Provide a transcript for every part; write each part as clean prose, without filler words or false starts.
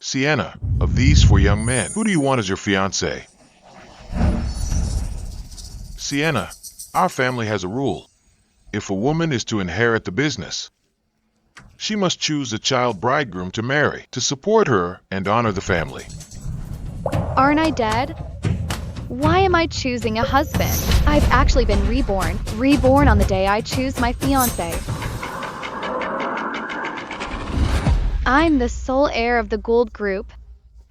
Sienna, of these four young men, who do you want as your fiancé? Sienna, our family has a rule. If a woman is to inherit the business, she must choose a child bridegroom to marry, to support her and honor the family. Aren't I dead? Why am I choosing a husband? I've actually been reborn. Reborn on the day I choose my fiancé. I'm the sole heir of the Gould Group.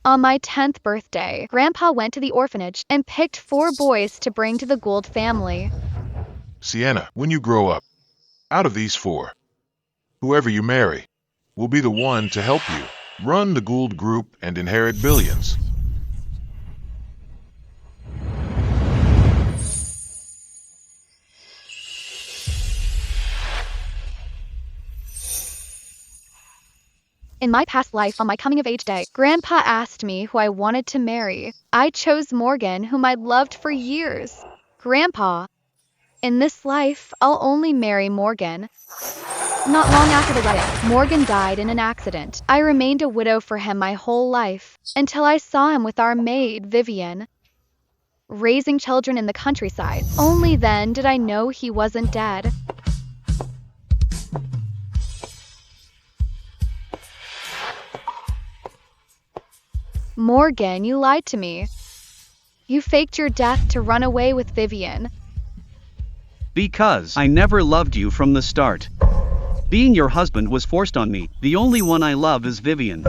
On my 10th birthday, Grandpa went to the orphanage and picked 4 boys to bring to the Gould family. Sienna, when you grow up, out of these 4, whoever you marry will be the one to help you run the Gould Group and inherit billions. In my past life, on my coming-of-age day, Grandpa asked me who I wanted to marry. I chose Morgan, whom I'd loved for years. Grandpa, in this life, I'll only marry Morgan. Not long after the wedding, Morgan died in an accident. I remained a widow for him my whole life, until I saw him with our maid, Vivian, raising children in the countryside. Only then did I know he wasn't dead. Morgan, you lied to me. You faked your death to run away with Vivian. Because I never loved you from the start. Being your husband was forced on me. The only one I love is Vivian.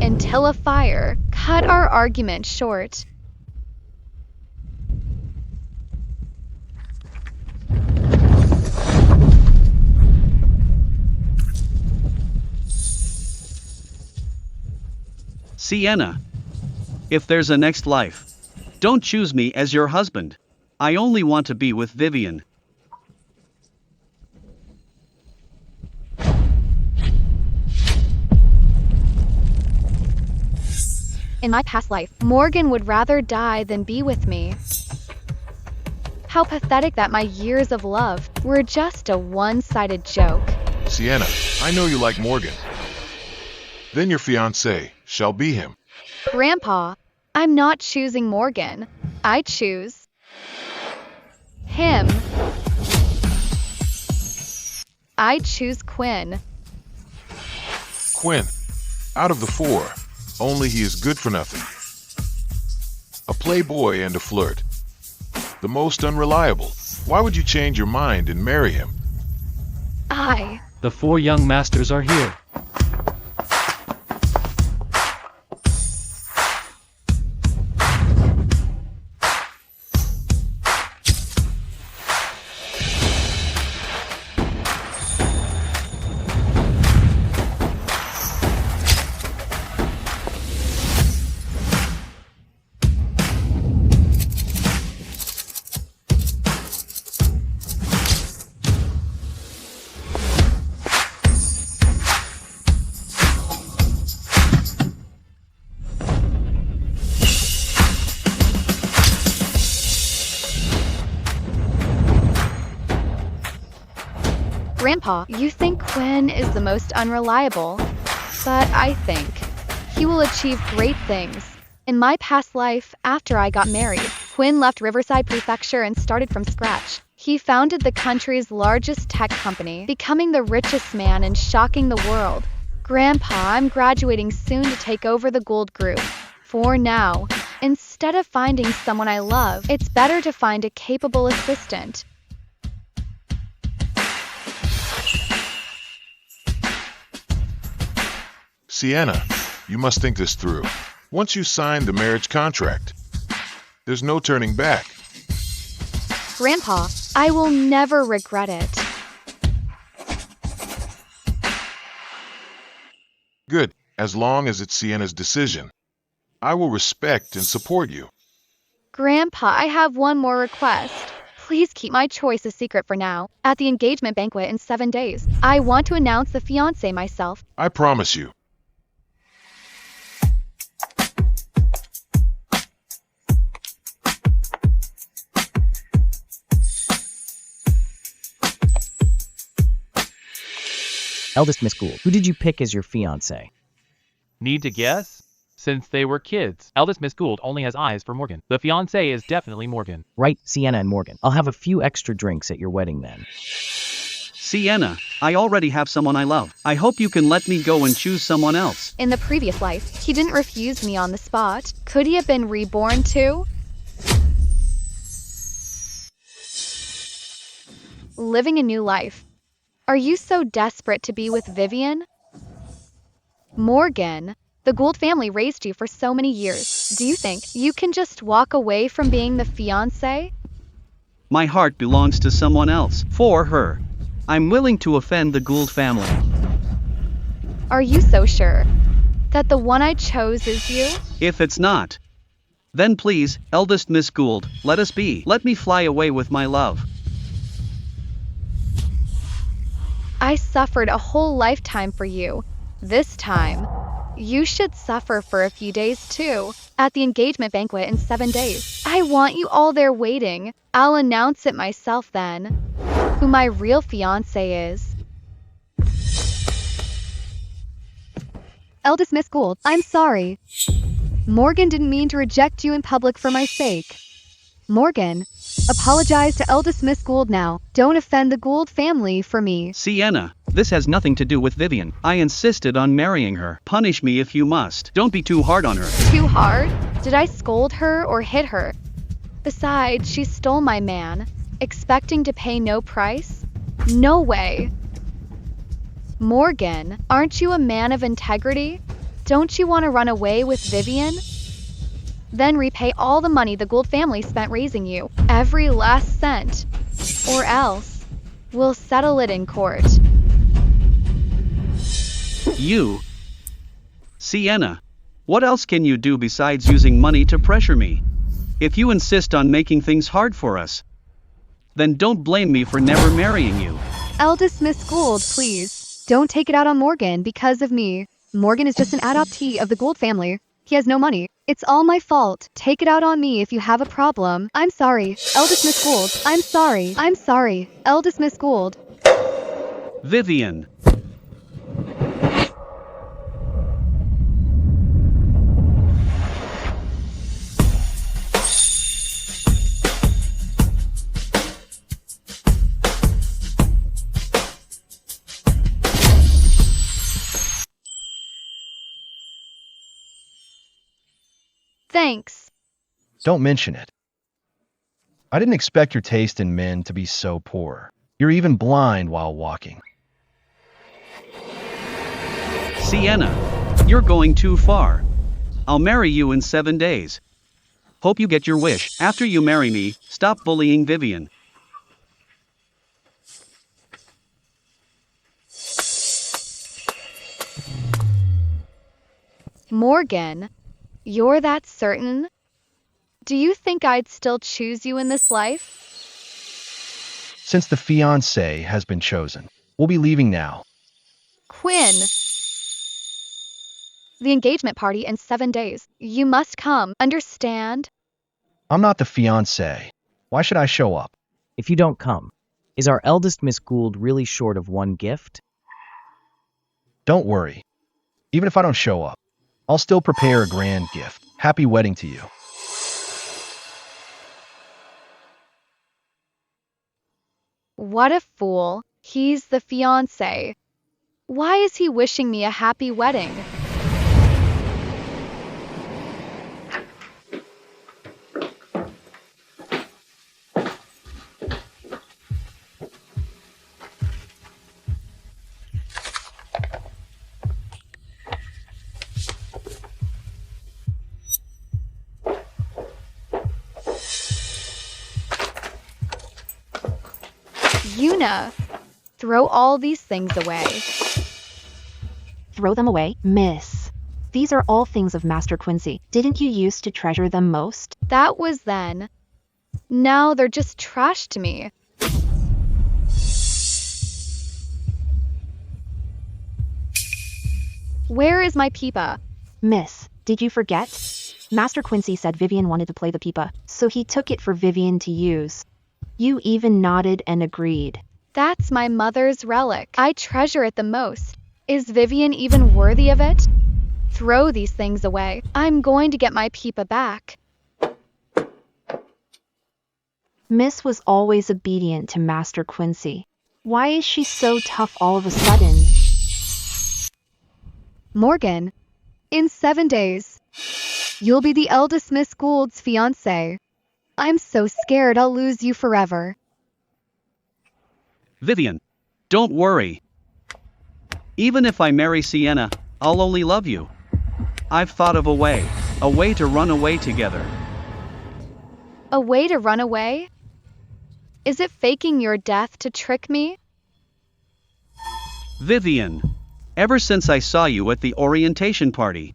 Until a fire cut our argument short. Sienna, if there's a next life, don't choose me as your husband. I only want to be with Vivian. In my past life, Morgan would rather die than be with me. How pathetic that my years of love were just a one-sided joke. Sienna, I know you like Morgan. Then your fiancé shall be him. Grandpa, I'm not choosing Morgan. I choose him. I choose Quinn. Quinn, out of the 4, only he is good for nothing. A playboy and a flirt. The most unreliable. Why would you change your mind and marry him? The 4 young masters are here. Grandpa, you think Quinn is the most unreliable, but I think he will achieve great things. In my past life, after I got married, Quinn left Riverside Prefecture and started from scratch. He founded the country's largest tech company, becoming the richest man and shocking the world. Grandpa, I'm graduating soon to take over the Gould Group. For now, instead of finding someone I love, it's better to find a capable assistant. Sienna, you must think this through. Once you sign the marriage contract, there's no turning back. Grandpa, I will never regret it. Good, as long as it's Sienna's decision. I will respect and support you. Grandpa, I have one more request. Please keep my choice a secret for now. At the engagement banquet in 7 days, I want to announce the fiancé myself. I promise you. Eldest Miss Gould, who did you pick as your fiancé? Need to guess? Since they were kids, eldest Miss Gould only has eyes for Morgan. The fiancé is definitely Morgan. Right, Sienna and Morgan. I'll have a few extra drinks at your wedding then. Sienna, I already have someone I love. I hope you can let me go and choose someone else. In the previous life, he didn't refuse me on the spot. Could he have been reborn too? Living a new life. Are you so desperate to be with Vivian? Morgan, the Gould family raised you for so many years. Do you think you can just walk away from being the fiancé? My heart belongs to someone else. For her. I'm willing to offend the Gould family. Are you so sure that the one I chose is you? If it's not, then please, eldest Miss Gould, let us be. Let me fly away with my love. I suffered a whole lifetime for you. This time, you should suffer for a few days too, at the engagement banquet in 7 days. I want you all there waiting. I'll announce it myself then, who my real fiancé is. Eldest Miss Gould, I'm sorry. Morgan didn't mean to reject you in public for my sake. Morgan, apologize to eldest Miss Gould now. Don't offend the Gould family for me. Sienna, this has nothing to do with Vivian. I insisted on marrying her. Punish me if you must. Don't be too hard on her. Too hard? Did I scold her or hit her? Besides, she stole my man, expecting to pay no price? No way. Morgan, aren't you a man of integrity? Don't you want to run away with Vivian? Then repay all the money the Gould family spent raising you, every last cent. Or else, we'll settle it in court. You? Sienna, what else can you do besides using money to pressure me? If you insist on making things hard for us, then don't blame me for never marrying you. Eldest Miss Gould, please, don't take it out on Morgan because of me. Morgan is just an adoptee of the Gould family. He has no money. It's all my fault. Take it out on me if you have a problem. I'm sorry. Eldest Miss Gould. I'm sorry. I'm sorry. Eldest Miss Gould. Vivian. Thanks. Don't mention it. I didn't expect your taste in men to be so poor. You're even blind while walking. Sienna, you're going too far. I'll marry you in 7 days. Hope you get your wish. After you marry me, stop bullying Vivian. Morgan, you're that certain? Do you think I'd still choose you in this life? Since the fiancé has been chosen, we'll be leaving now. Quinn. The engagement party in 7 days. You must come, understand? I'm not the fiancé. Why should I show up? If you don't come, is our eldest Miss Gould really short of one gift? Don't worry. Even if I don't show up, I'll still prepare a grand gift. Happy wedding to you. What a fool. He's the fiancé. Why is he wishing me a happy wedding? Una, throw all these things away. Throw them away, miss. These are all things of Master Quincy. Didn't you used to treasure them most? That was then. Now they're just trash to me. Where is my pipa? Miss, did you forget? Master Quincy said Vivian wanted to play the pipa, so he took it for Vivian to use. You even nodded and agreed. That's my mother's relic. I treasure it the most. Is Vivian even worthy of it? Throw these things away. I'm going to get my Peepa back. Miss was always obedient to Master Quincy. Why is she so tough all of a sudden? Morgan, in 7 days, you'll be the eldest Miss Gould's fiancé. I'm so scared I'll lose you forever. Vivian, don't worry. Even if I marry Sienna, I'll only love you. I've thought of a way to run away together. A way to run away? Is it faking your death to trick me? Vivian, ever since I saw you at the orientation party,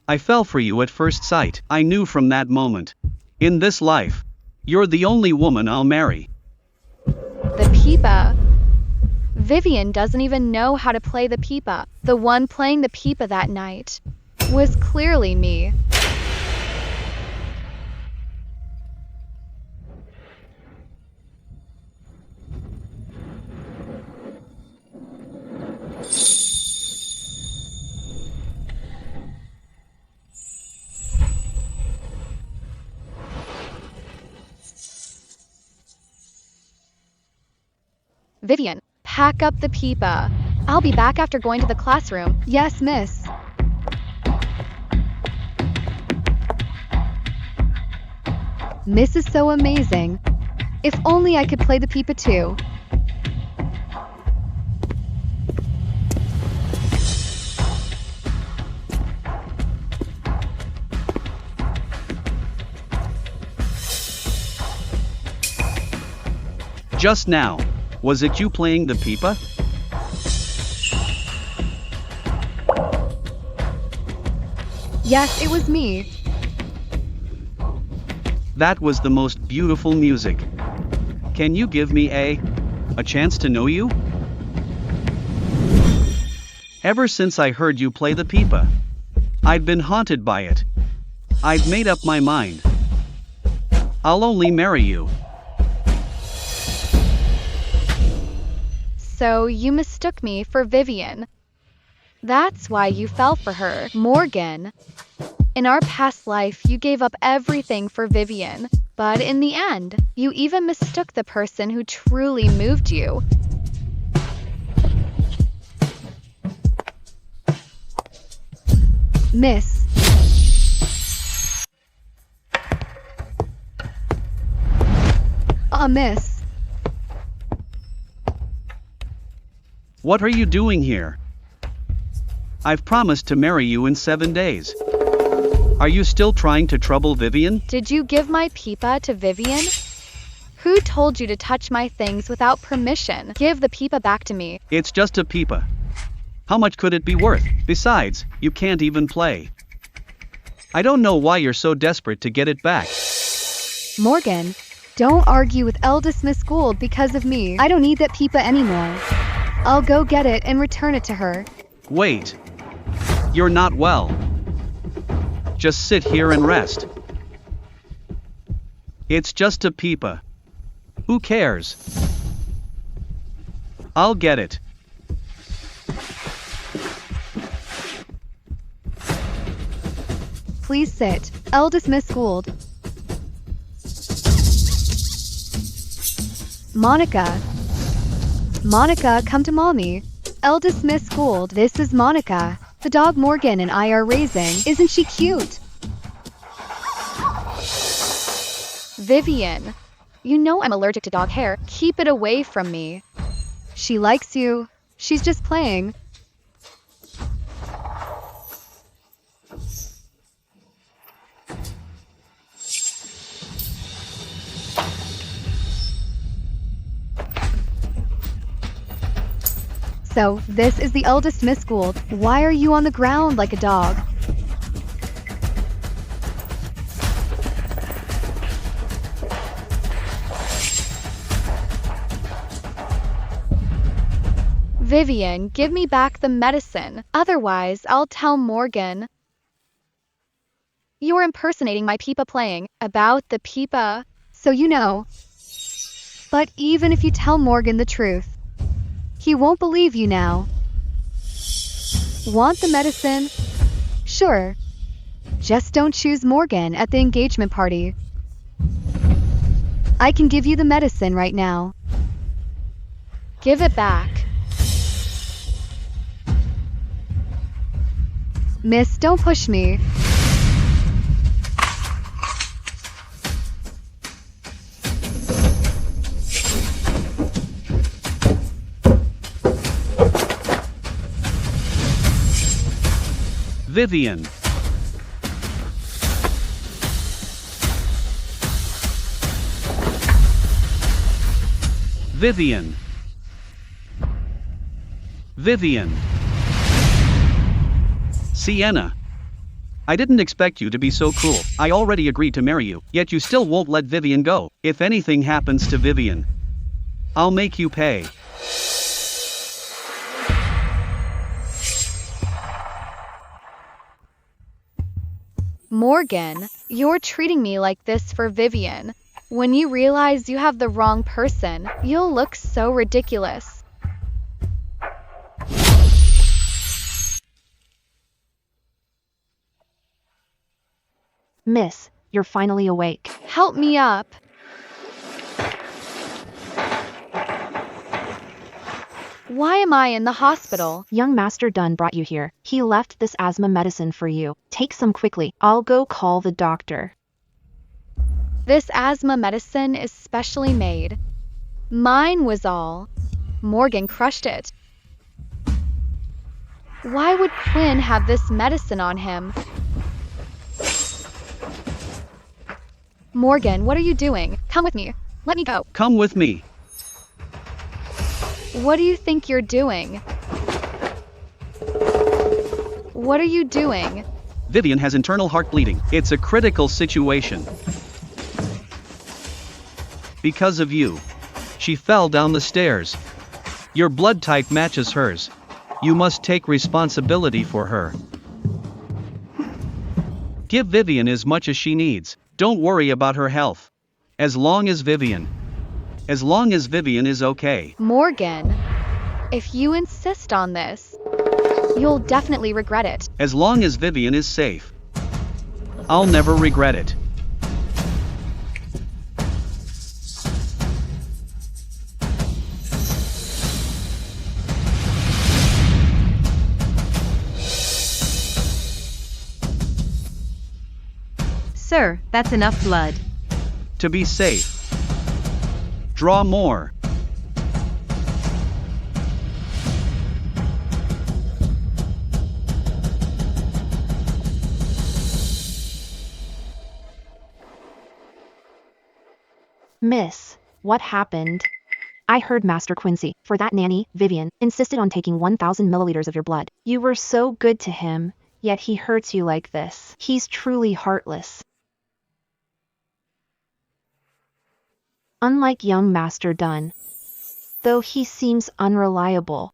I fell for you at first sight. I knew from that moment, in this life, you're the only woman I'll marry. The Peepa. Vivian doesn't even know how to play the Peepa. The one playing the Peepa that night was clearly me. Vivian, pack up the Peepa. I'll be back after going to the classroom. Yes, miss. Miss is so amazing. If only I could play the Peepa too. Just now, was it you playing the Peepa? Yes, it was me. That was the most beautiful music. Can you give me a chance to know you? Ever since I heard you play the Peepa, I'd been haunted by it. I'd made up my mind. I'll only marry you. So you mistook me for Vivian. That's why you fell for her, Morgan. In our past life, you gave up everything for Vivian, but in the end, you even mistook the person who truly moved you. Miss. Miss. What are you doing here? I've promised to marry you in 7 days. Are you still trying to trouble Vivian? Did you give my Peepa to Vivian? Who told you to touch my things without permission? Give the Peepa back to me. It's just a Peepa. How much could it be worth? Besides, you can't even play. I don't know why you're so desperate to get it back. Morgan, don't argue with eldest Miss Gould because of me. I don't need that Peepa anymore. I'll go get it and return it to her. Wait. You're not well. Just sit here and rest. It's just a Peepa. Who cares? I'll get it. Please sit, eldest Miss Gould. Monica. Monica, come to mommy. Eldest Miss Gould, this is Monica. The dog Morgan and I are raising. Isn't she cute? Vivian, you know I'm allergic to dog hair. Keep it away from me. She likes you. She's just playing. So, this is the eldest Miss Gould. Why are you on the ground like a dog? Vivian, give me back the medicine. Otherwise, I'll tell Morgan. You're impersonating my Peepa playing. About the Peepa, so you know. But even if you tell Morgan the truth, he won't believe you now. Want the medicine? Sure. Just don't choose Morgan at the engagement party. I can give you the medicine right now. Give it back. Miss, don't push me. Vivian. Vivian. Vivian. Sienna. I didn't expect you to be so cruel. I already agreed to marry you, yet you still won't let Vivian go. If anything happens to Vivian, I'll make you pay. Morgan, you're treating me like this for Vivian. When you realize you have the wrong person, you'll look so ridiculous. Miss, you're finally awake. Help me up. Why am I in the hospital? Young Master Dunn brought you here. He left this asthma medicine for you. Take some quickly. I'll go call the doctor. This asthma medicine is specially made. Mine was all. Morgan crushed it. Why would Quinn have this medicine on him? Morgan, what are you doing? Come with me. Let me go. Come with me. What do you think you're doing? What are you doing? Vivian has internal heart bleeding. It's a critical situation. Because of you. She fell down the stairs. Your blood type matches hers. You must take responsibility for her. Give Vivian as much as she needs. Don't worry about her health. As long as Vivian is okay. Morgan, if you insist on this, you'll definitely regret it. As long as Vivian is safe, I'll never regret it. Sir, that's enough blood. To be safe, draw more. Miss, what happened? I heard Master Quincy, for that nanny, Vivian, insisted on taking 1,000 milliliters of your blood. You were so good to him, yet he hurts you like this. He's truly heartless. Unlike young Master Dunn, though he seems unreliable.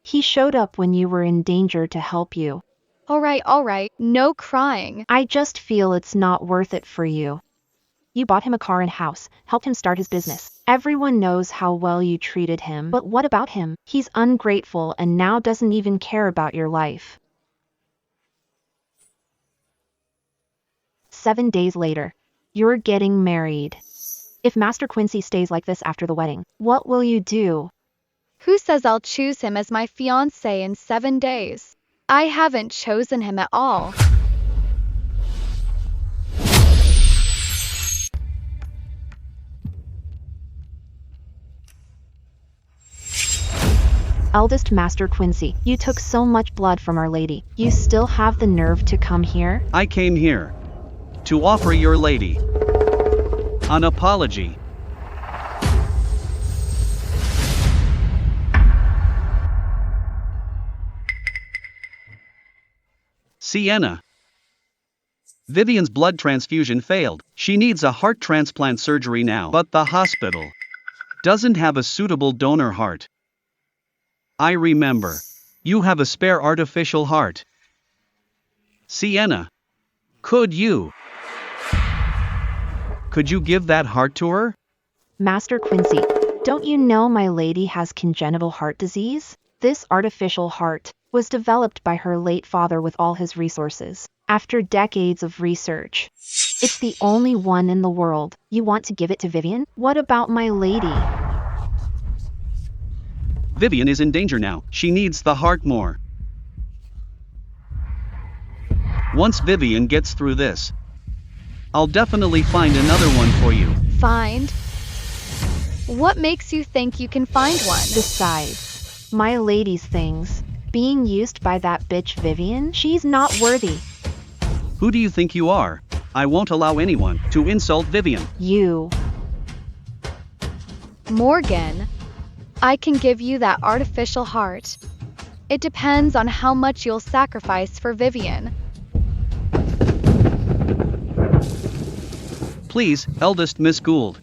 He showed up when you were in danger to help you. All right, no crying. I just feel it's not worth it for you. You bought him a car and house, helped him start his business. Everyone knows how well you treated him. But what about him? He's ungrateful and now doesn't even care about your life. 7 days later, you're getting married. If Master Quincy stays like this after the wedding, what will you do? Who says I'll choose him as my fiancé in 7 days? I haven't chosen him at all. Eldest Master Quincy, you took so much blood from Our Lady. You still have the nerve to come here? I came here to offer your lady an apology. Sienna. Vivian's blood transfusion failed. She needs a heart transplant surgery now, but the hospital doesn't have a suitable donor heart. I remember. You have a spare artificial heart. Sienna. Could you give that heart to her? Master Quincy, don't you know my lady has congenital heart disease? This artificial heart would was developed by her late father with all his resources. After decades of research, it's the only one in the world. You want to give it to Vivian? What about my lady? Vivian is in danger now. She needs the heart more. Once Vivian gets through this, I'll definitely find another one for you. Find? What makes you think you can find one? Besides, my lady's things being used by that bitch Vivian, she's not worthy. Who do you think you are? I won't allow anyone to insult Vivian. You. Morgan, I can give you that artificial heart. It depends on how much you'll sacrifice for Vivian. Please, eldest Miss Gould.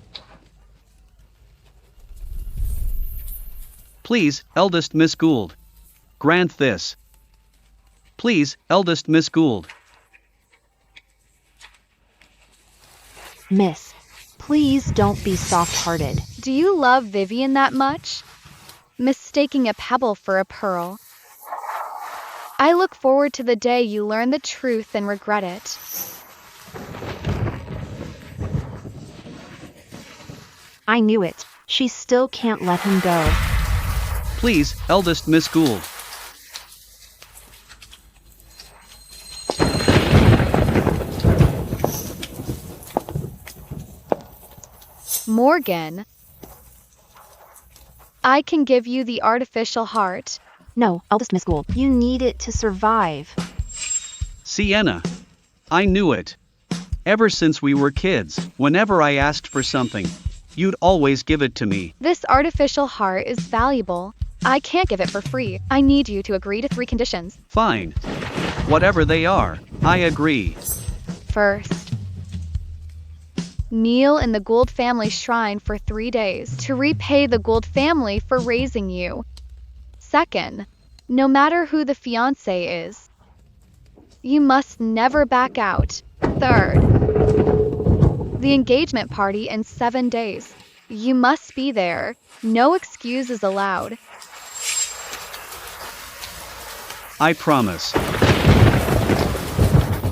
Please, eldest Miss Gould. Grant this. Please, eldest Miss Gould. Miss, please don't be soft-hearted. Do you love Vivian that much? Mistaking a pebble for a pearl. I look forward to the day you learn the truth and regret it. I knew it. She still can't let him go. Please, eldest Miss Gould. Morgan, I can give you the artificial heart. No, eldest Miss Gould, you need it to survive. Sienna. I knew it. Ever since we were kids, whenever I asked for something, you'd always give it to me. This artificial heart is valuable. I can't give it for free. I need you to agree to 3 conditions. Fine. Whatever they are, I agree. First, kneel in the Gould family shrine for 3 days to repay the Gould family for raising you. Second, no matter who the fiancé is, you must never back out. Third, the engagement party in 7 days. You must be there. No excuse is allowed. I promise.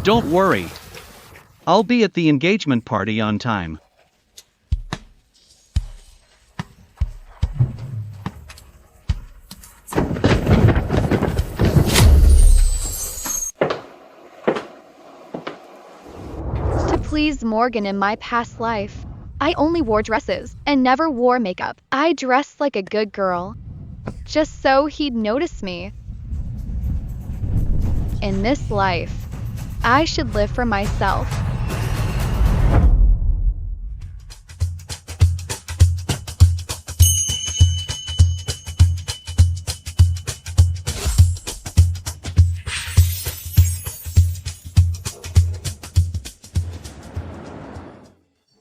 Don't worry. I'll be at the engagement party on time. To please Morgan in my past life, I only wore dresses and never wore makeup. I dressed like a good girl, just so he'd notice me. In this life, I should live for myself.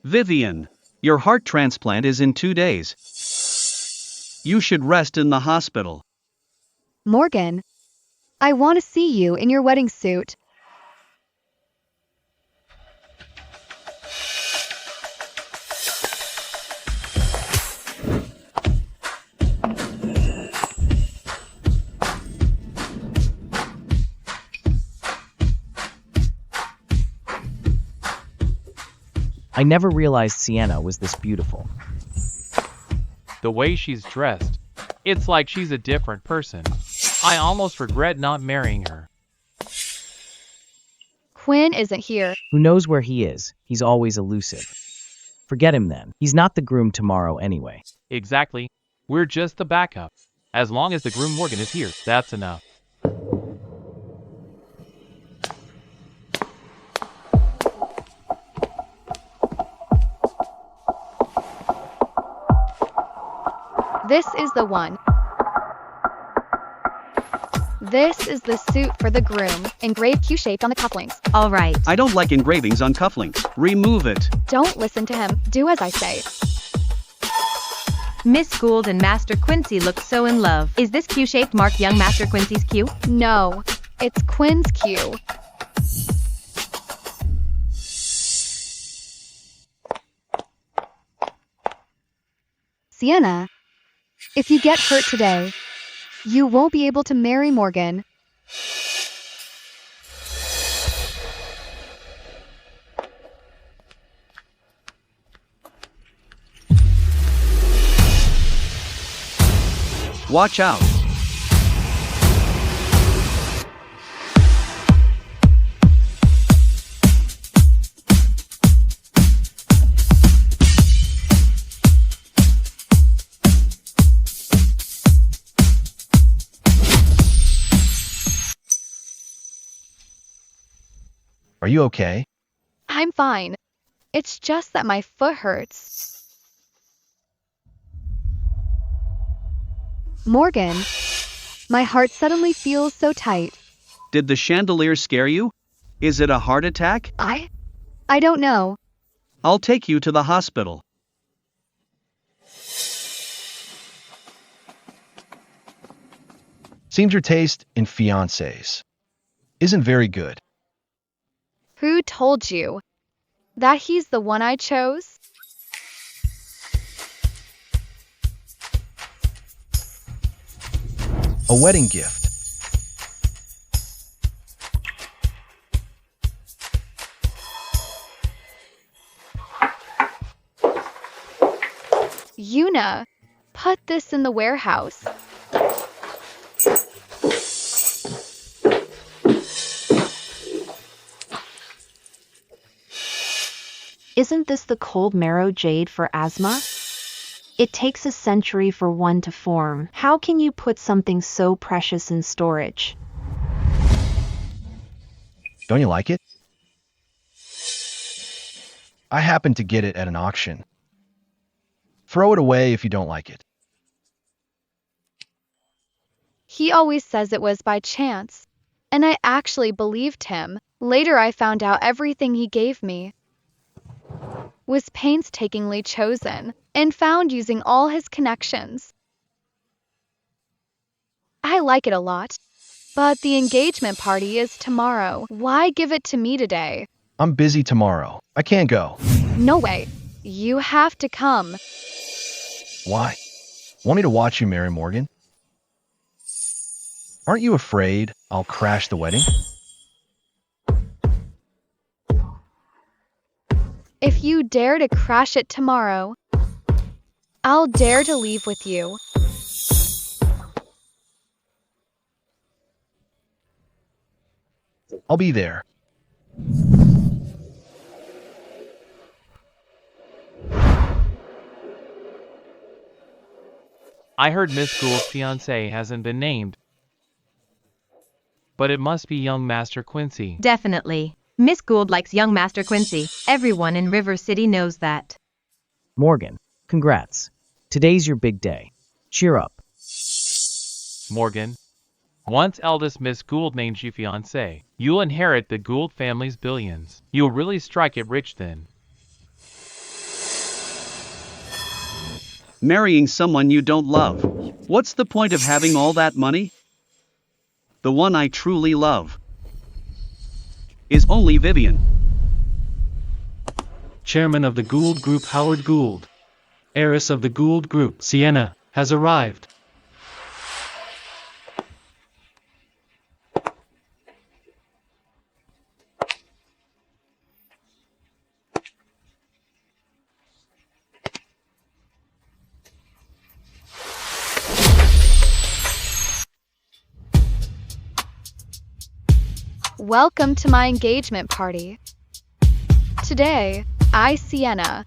Vivian, your heart transplant is in 2 days. You should rest in the hospital. Morgan, I want to see you in your wedding suit. I never realized Sienna was this beautiful. The way she's dressed, it's like she's a different person. I almost regret not marrying her. Quinn isn't here. Who knows where he is? He's always elusive. Forget him then. He's not the groom tomorrow anyway. Exactly. We're just the backup. As long as the groom Morgan is here, that's enough. This is the one. This is the suit for the groom, engraved Q-shaped on the cufflinks. All right. I don't like engravings on cufflinks. Remove it. Don't listen to him. Do as I say. Miss Gould and Master Quincy look so in love. Is this Q-shaped mark young Master Quincy's Q? No, it's Quinn's Q. Sienna, if you get hurt today, you won't be able to marry Morgan. Watch out. Are you okay? I'm fine. It's just that my foot hurts. Morgan, my heart suddenly feels so tight. Did the chandelier scare you? Is it a heart attack? I don't know. I'll take you to the hospital. Seems your taste in fiancés isn't very good. Who told you that he's the one I chose? A wedding gift. Yuna, put this in the warehouse. Isn't this the cold marrow jade for asthma? It takes a century for one to form. How can you put something so precious in storage? Don't you like it? I happened to get it at an auction. Throw it away if you don't like it. He always says it was by chance, and I actually believed him. Later I found out everything he gave me was painstakingly chosen and found using all his connections. I like it a lot, but the engagement party is tomorrow. Why give it to me today? I'm busy tomorrow. I can't go. No way. You have to come. Why? Want me to watch you marry Morgan? Aren't you afraid I'll crash the wedding? If you dare to crash it tomorrow, I'll dare to leave with you. I'll be there. I heard Miss Gould's fiancé hasn't been named. But it must be young Master Quincy. Definitely. Miss Gould likes young Master Quincy. Everyone in River City knows that. Morgan, congrats. Today's your big day. Cheer up. Morgan, once eldest Miss Gould names you fiancé, you'll inherit the Gould family's billions. You'll really strike it rich then. Marrying someone you don't love. What's the point of having all that money? The one I truly love is only Vivian. Chairman of the Gould Group Howard Gould, heiress of the Gould Group Sienna, has arrived. Welcome to my engagement party. Today, I, Sienna,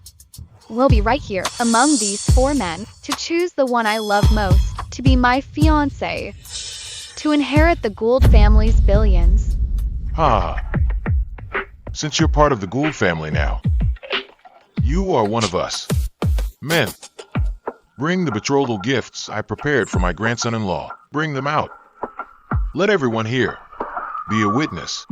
will be right here among these four men to choose the one I love most to be my fiancé, to inherit the Gould family's billions. Since you're part of the Gould family now, you are one of us. Men, bring the betrothal gifts I prepared for my grandson-in-law. Bring them out. Let everyone hear. Be a witness.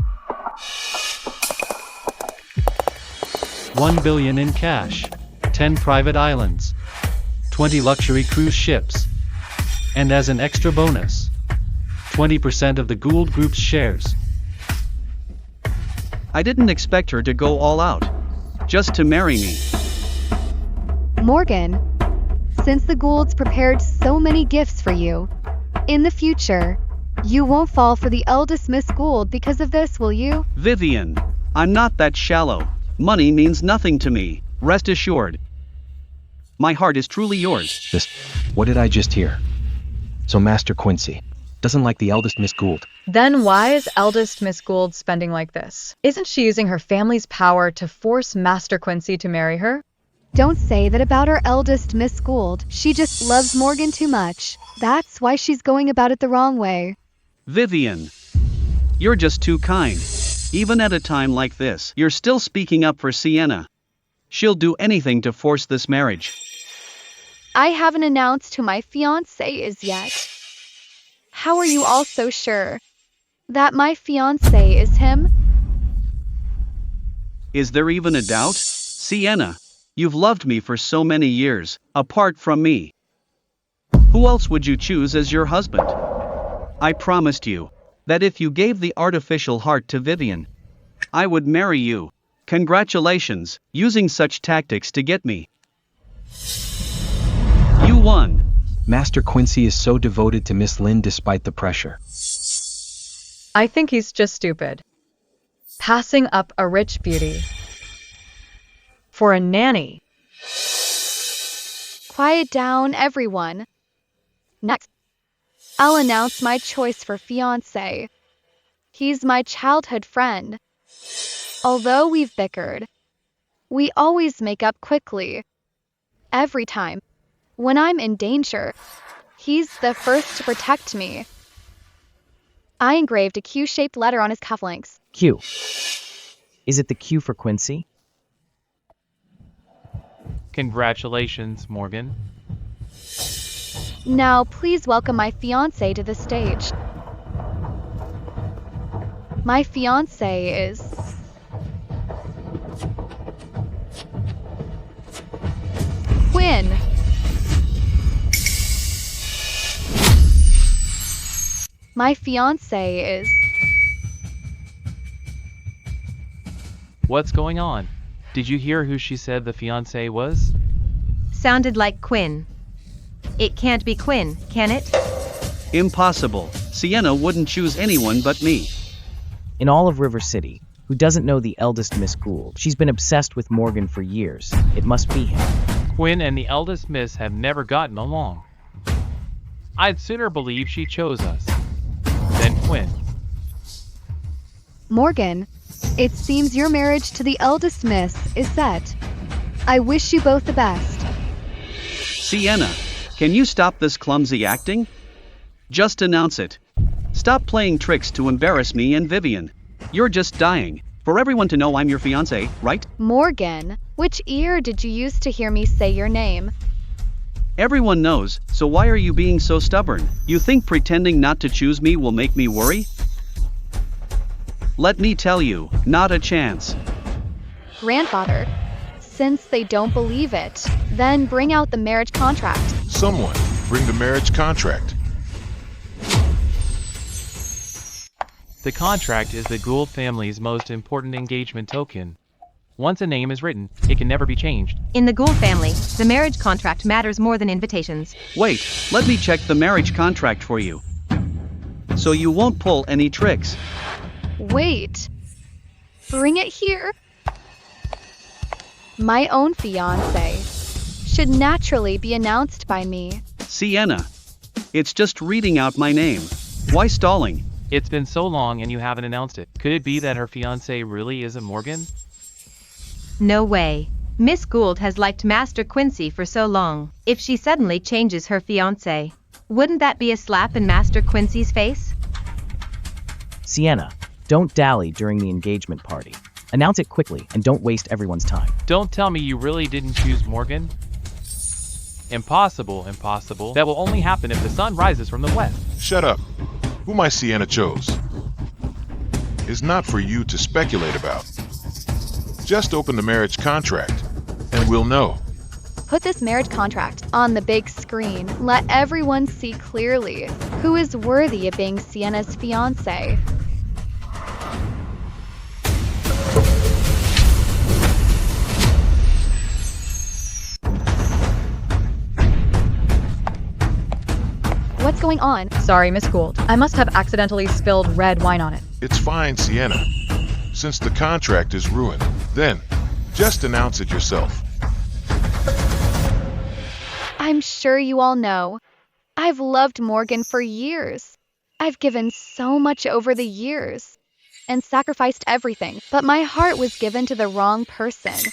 1 billion in cash, 10 private islands, 20 luxury cruise ships, and as an extra bonus, 20% of the Gould Group's shares. I didn't expect her to go all out just to marry me. Morgan, since the Goulds prepared so many gifts for you, in the future, You won't fall for the eldest Miss Gould because of this, will you? Vivian, I'm not that shallow. Money means nothing to me. Rest assured. My heart is truly yours. What did I just hear? So Master Quincy doesn't like the eldest Miss Gould. Then why is eldest Miss Gould spending like this? Isn't she using her family's power to force Master Quincy to marry her? Don't say that about our eldest Miss Gould. She just loves Morgan too much. That's why she's going about it the wrong way. Vivian, you're just too kind. Even at a time like this, you're still speaking up for Sienna. She'll do anything to force this marriage. I haven't announced who my fiancé is yet. How are you all so sure that my fiancé is him? Is there even a doubt? Sienna, you've loved me for so many years, apart from me. Who else would you choose as your husband? I promised you that if you gave the artificial heart to Vivian, I would marry you. Congratulations, using such tactics to get me. You won. Master Quincy is so devoted to Miss Lynn despite the pressure. I think he's just stupid. Passing up a rich beauty for a nanny. Quiet down, everyone. Next, I'll announce my choice for fiancé. He's my childhood friend. Although we've bickered, we always make up quickly. Every time. When I'm in danger, he's the first to protect me. I engraved a Q-shaped letter on his cufflinks. Q. Is it the Q for Quincy? Congratulations, Morgan. Now, please welcome my fiancé to the stage. My fiancé is... Quinn. My fiancé is... What's going on? Did you hear who she said the fiancé was? Sounded like Quinn. It can't be Quinn, can it? Impossible. Sienna wouldn't choose anyone but me. In all of River City, who doesn't know the eldest Miss Gould? She's been obsessed with Morgan for years. It must be him. Quinn and the eldest miss have never gotten along. I'd sooner believe she chose us than Quinn. Morgan, it seems your marriage to the eldest miss is set. I wish you both the best. Sienna, can you stop this clumsy acting? Just announce it. Stop playing tricks to embarrass me and Vivian. You're just dying for everyone to know I'm your fiancé, right? Morgan, which ear did you use to hear me say your name? Everyone knows, so why are you being so stubborn? You think pretending not to choose me will make me worry? Let me tell you, not a chance. Grandfather, since they don't believe it, then bring out the marriage contract. Someone, bring the marriage contract. The contract is the Gould family's most important engagement token. Once a name is written, it can never be changed. In the Gould family, the marriage contract matters more than invitations. Wait, let me check the marriage contract for you. So you won't pull any tricks. Wait. Bring it here. My own fiancé should naturally be announced by me. Sienna, it's just reading out my name. Why stalling? It's been so long and you haven't announced it. Could it be that her fiancé really isn't Morgan? No way. Miss Gould has liked Master Quincy for so long. If she suddenly changes her fiancé, wouldn't that be a slap in Master Quincy's face? Sienna, don't dally during the engagement party. Announce it quickly and don't waste everyone's time. Don't tell me you really didn't choose Morgan? Impossible, impossible. That will only happen if the sun rises from the west. Shut up. Who my Sienna chose is not for you to speculate about. Just open the marriage contract, and we'll know. Put this marriage contract on the big screen. Let everyone see clearly who is worthy of being Sienna's fiancé. What's going on? Sorry, Miss Gould. I must have accidentally spilled red wine on it. It's fine, Sienna. Since the contract is ruined, then just announce it yourself. I'm sure you all know. I've loved Morgan for years. I've given so much over the years and sacrificed everything, but my heart was given to the wrong person.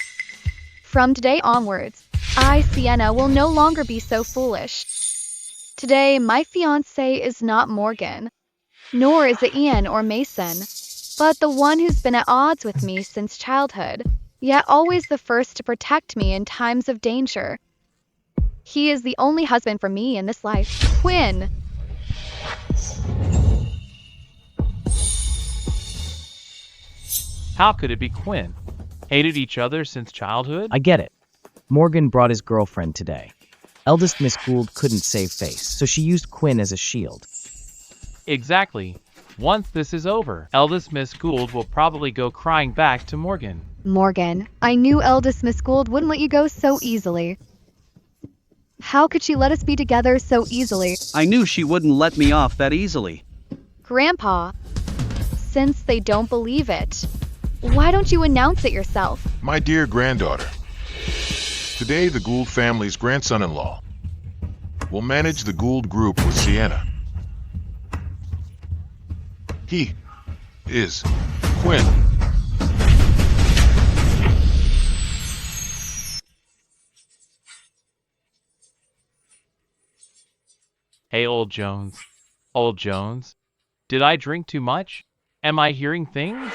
From today onwards, I, Sienna, will no longer be so foolish. Today, my fiancé is not Morgan, nor is it Ian or Mason, but the one who's been at odds with me since childhood, yet always the first to protect me in times of danger. He is the only husband for me in this life. Quinn! How could it be Quinn? Hated each other since childhood? I get it. Morgan brought his girlfriend today. Eldest Miss Gould couldn't save face, so she used Quinn as a shield. Exactly. Once this is over, eldest Miss Gould will probably go crying back to Morgan. Morgan, I knew eldest Miss Gould wouldn't let you go so easily. How could she let us be together so easily? I knew she wouldn't let me off that easily. Grandpa, since they don't believe it, why don't you announce it yourself? My dear granddaughter, today the Gould family's grandson-in-law will manage the Gould group with Sienna. He is Quinn. Hey, old Jones. Old Jones. Did I drink too much? Am I hearing things?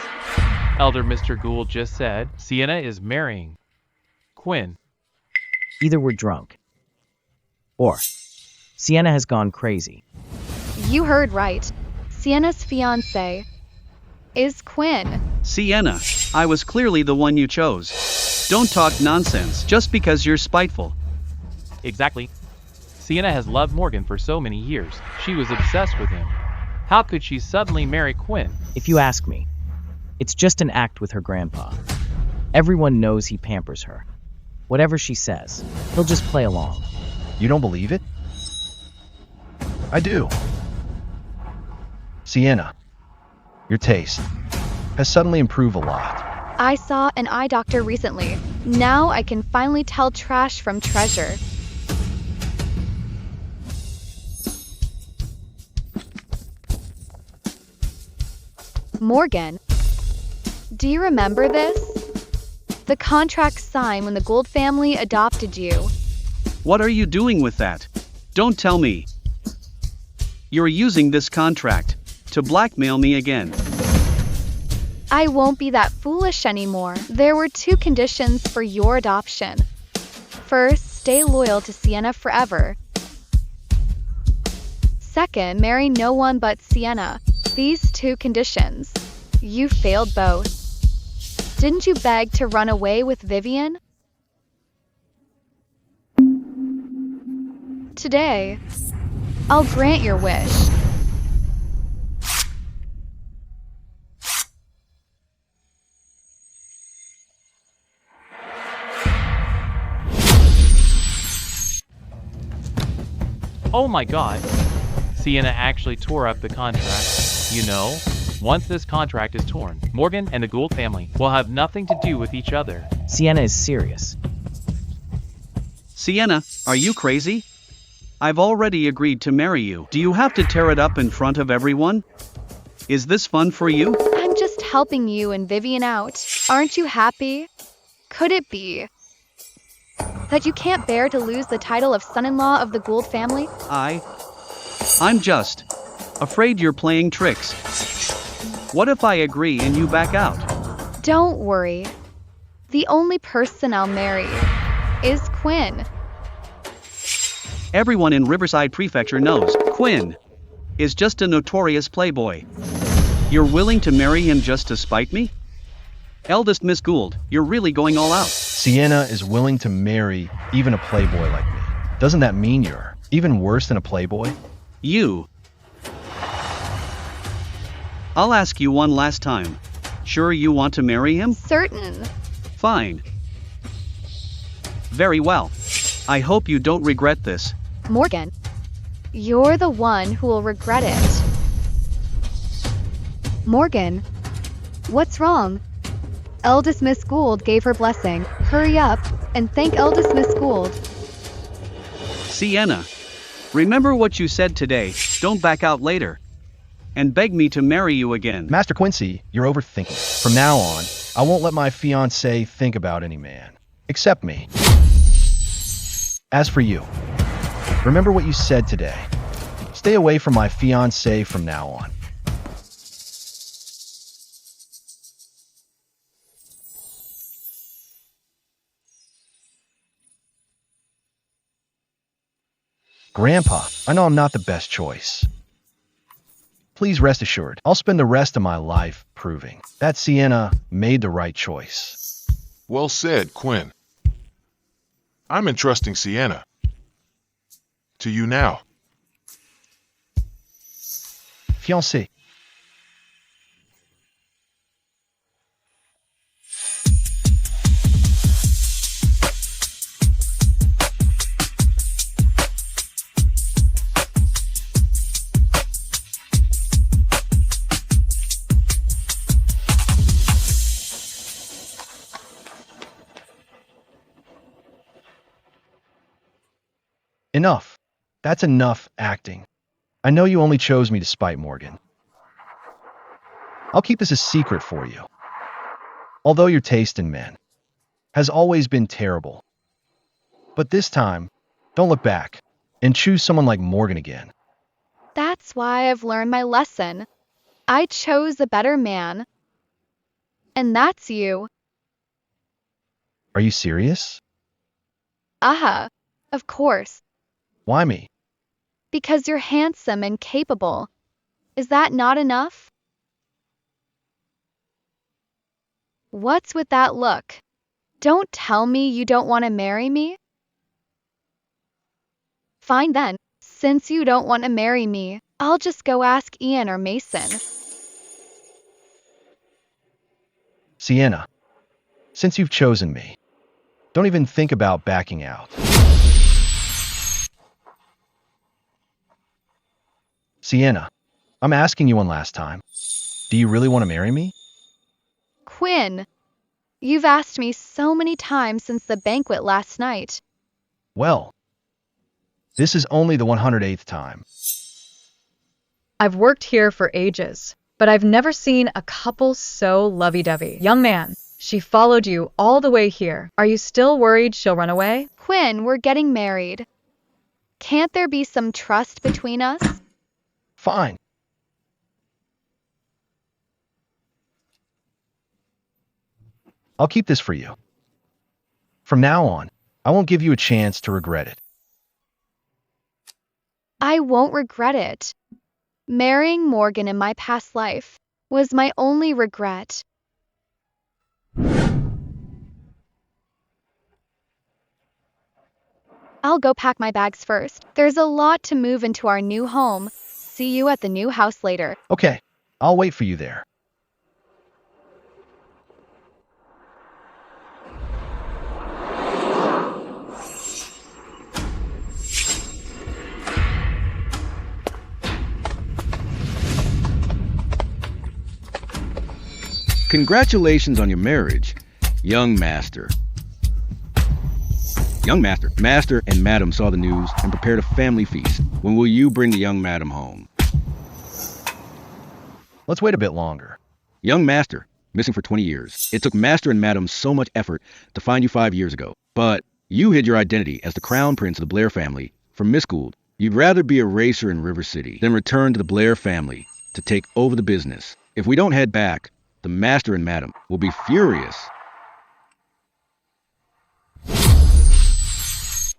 Elder Mr. Gould just said Sienna is marrying Quinn. Either we're drunk, or Sienna has gone crazy. You heard right. Sienna's fiancé is Quinn. Sienna, I was clearly the one you chose. Don't talk nonsense just because you're spiteful. Exactly. Sienna has loved Morgan for so many years. She was obsessed with him. How could she suddenly marry Quinn? If you ask me, it's just an act with her grandpa. Everyone knows he pampers her. Whatever she says, he'll just play along. You don't believe it? I do. Sienna, your taste has suddenly improved a lot. I saw an eye doctor recently. Now I can finally tell trash from treasure. Morgan, do you remember this? The contract signed when the Gould family adopted you. What are you doing with that? Don't tell me. You're using this contract to blackmail me again. I won't be that foolish anymore. There were 2 conditions for your adoption. First, stay loyal to Sienna forever. Second, marry no one but Sienna. These 2 conditions. You failed both. Didn't you beg to run away with Vivian? Today, I'll grant your wish. Oh my god. Sienna actually tore up the contract. You know, once this contract is torn, Morgan and the Gould family will have nothing to do with each other. Sienna is serious. Sienna, are you crazy? I've already agreed to marry you. Do you have to tear it up in front of everyone? Is this fun for you? I'm just helping you and Vivian out. Aren't you happy? Could it be that you can't bear to lose the title of son-in-law of the Gould family? I'm just afraid you're playing tricks. What if I agree and you back out? Don't worry. The only person I'll marry is Quinn. Everyone in Riverside Prefecture knows Quinn is just a notorious playboy. You're willing to marry him just to spite me? Eldest Miss Gould, you're really going all out. Sienna is willing to marry even a playboy like me. Doesn't that mean you're even worse than a playboy? I'll ask you one last time. Sure you want to marry him? Certain. Fine. Very well. I hope you don't regret this. Morgan, You're the one who will regret it. Morgan, what's wrong? Eldest Miss Gould gave her blessing. Hurry up and thank Eldest Miss Gould. Sienna, remember what you said today, don't back out later. And beg me to marry you again. Master Quincy, you're overthinking. From now on, I won't let my fiancé think about any man, except me. As for you, remember what you said today. Stay away from my fiancé from now on. Grandpa, I know I'm not the best choice. Please rest assured, I'll spend the rest of my life proving that Sienna made the right choice. Well said, Quinn. I'm entrusting Sienna to you now. Fiancé. Enough. That's enough acting. I know you only chose me to spite Morgan. I'll keep this a secret for you. Although your taste in men has always been terrible. But this time, don't look back and choose someone like Morgan again. That's why I've learned my lesson. I chose a better man. And that's you. Are you serious? Aha, of course. Why me? Because you're handsome and capable. Is that not enough? What's with that look? Don't tell me you don't want to marry me. Fine then, since you don't want to marry me, I'll just go ask Ian or Mason. Sienna, since you've chosen me, don't even think about backing out. Sienna, I'm asking you one last time. Do you really want to marry me? Quinn, you've asked me so many times since the banquet last night. Well, this is only the 108th time. I've worked here for ages, but I've never seen a couple so lovey-dovey. Young man, she followed you all the way here. Are you still worried she'll run away? Quinn, we're getting married. Can't there be some trust between us? Fine. I'll keep this for you. From now on, I won't give you a chance to regret it. I won't regret it. Marrying Morgan in my past life was my only regret. I'll go pack my bags first. There's a lot to move into our new home. See you at the new house later. Okay, I'll wait for you there. Congratulations on your marriage, young master. Young master, master and madam saw the news and prepared a family feast. When will you bring the young madam home? Let's wait a bit longer. Young master, missing for 20 years. It took master and madam so much effort to find you 5 years ago. But you hid your identity as the crown prince of the Blair family from Miss Gould. You'd rather be a racer in River City than return to the Blair family to take over the business. If we don't head back, the master and madam will be furious.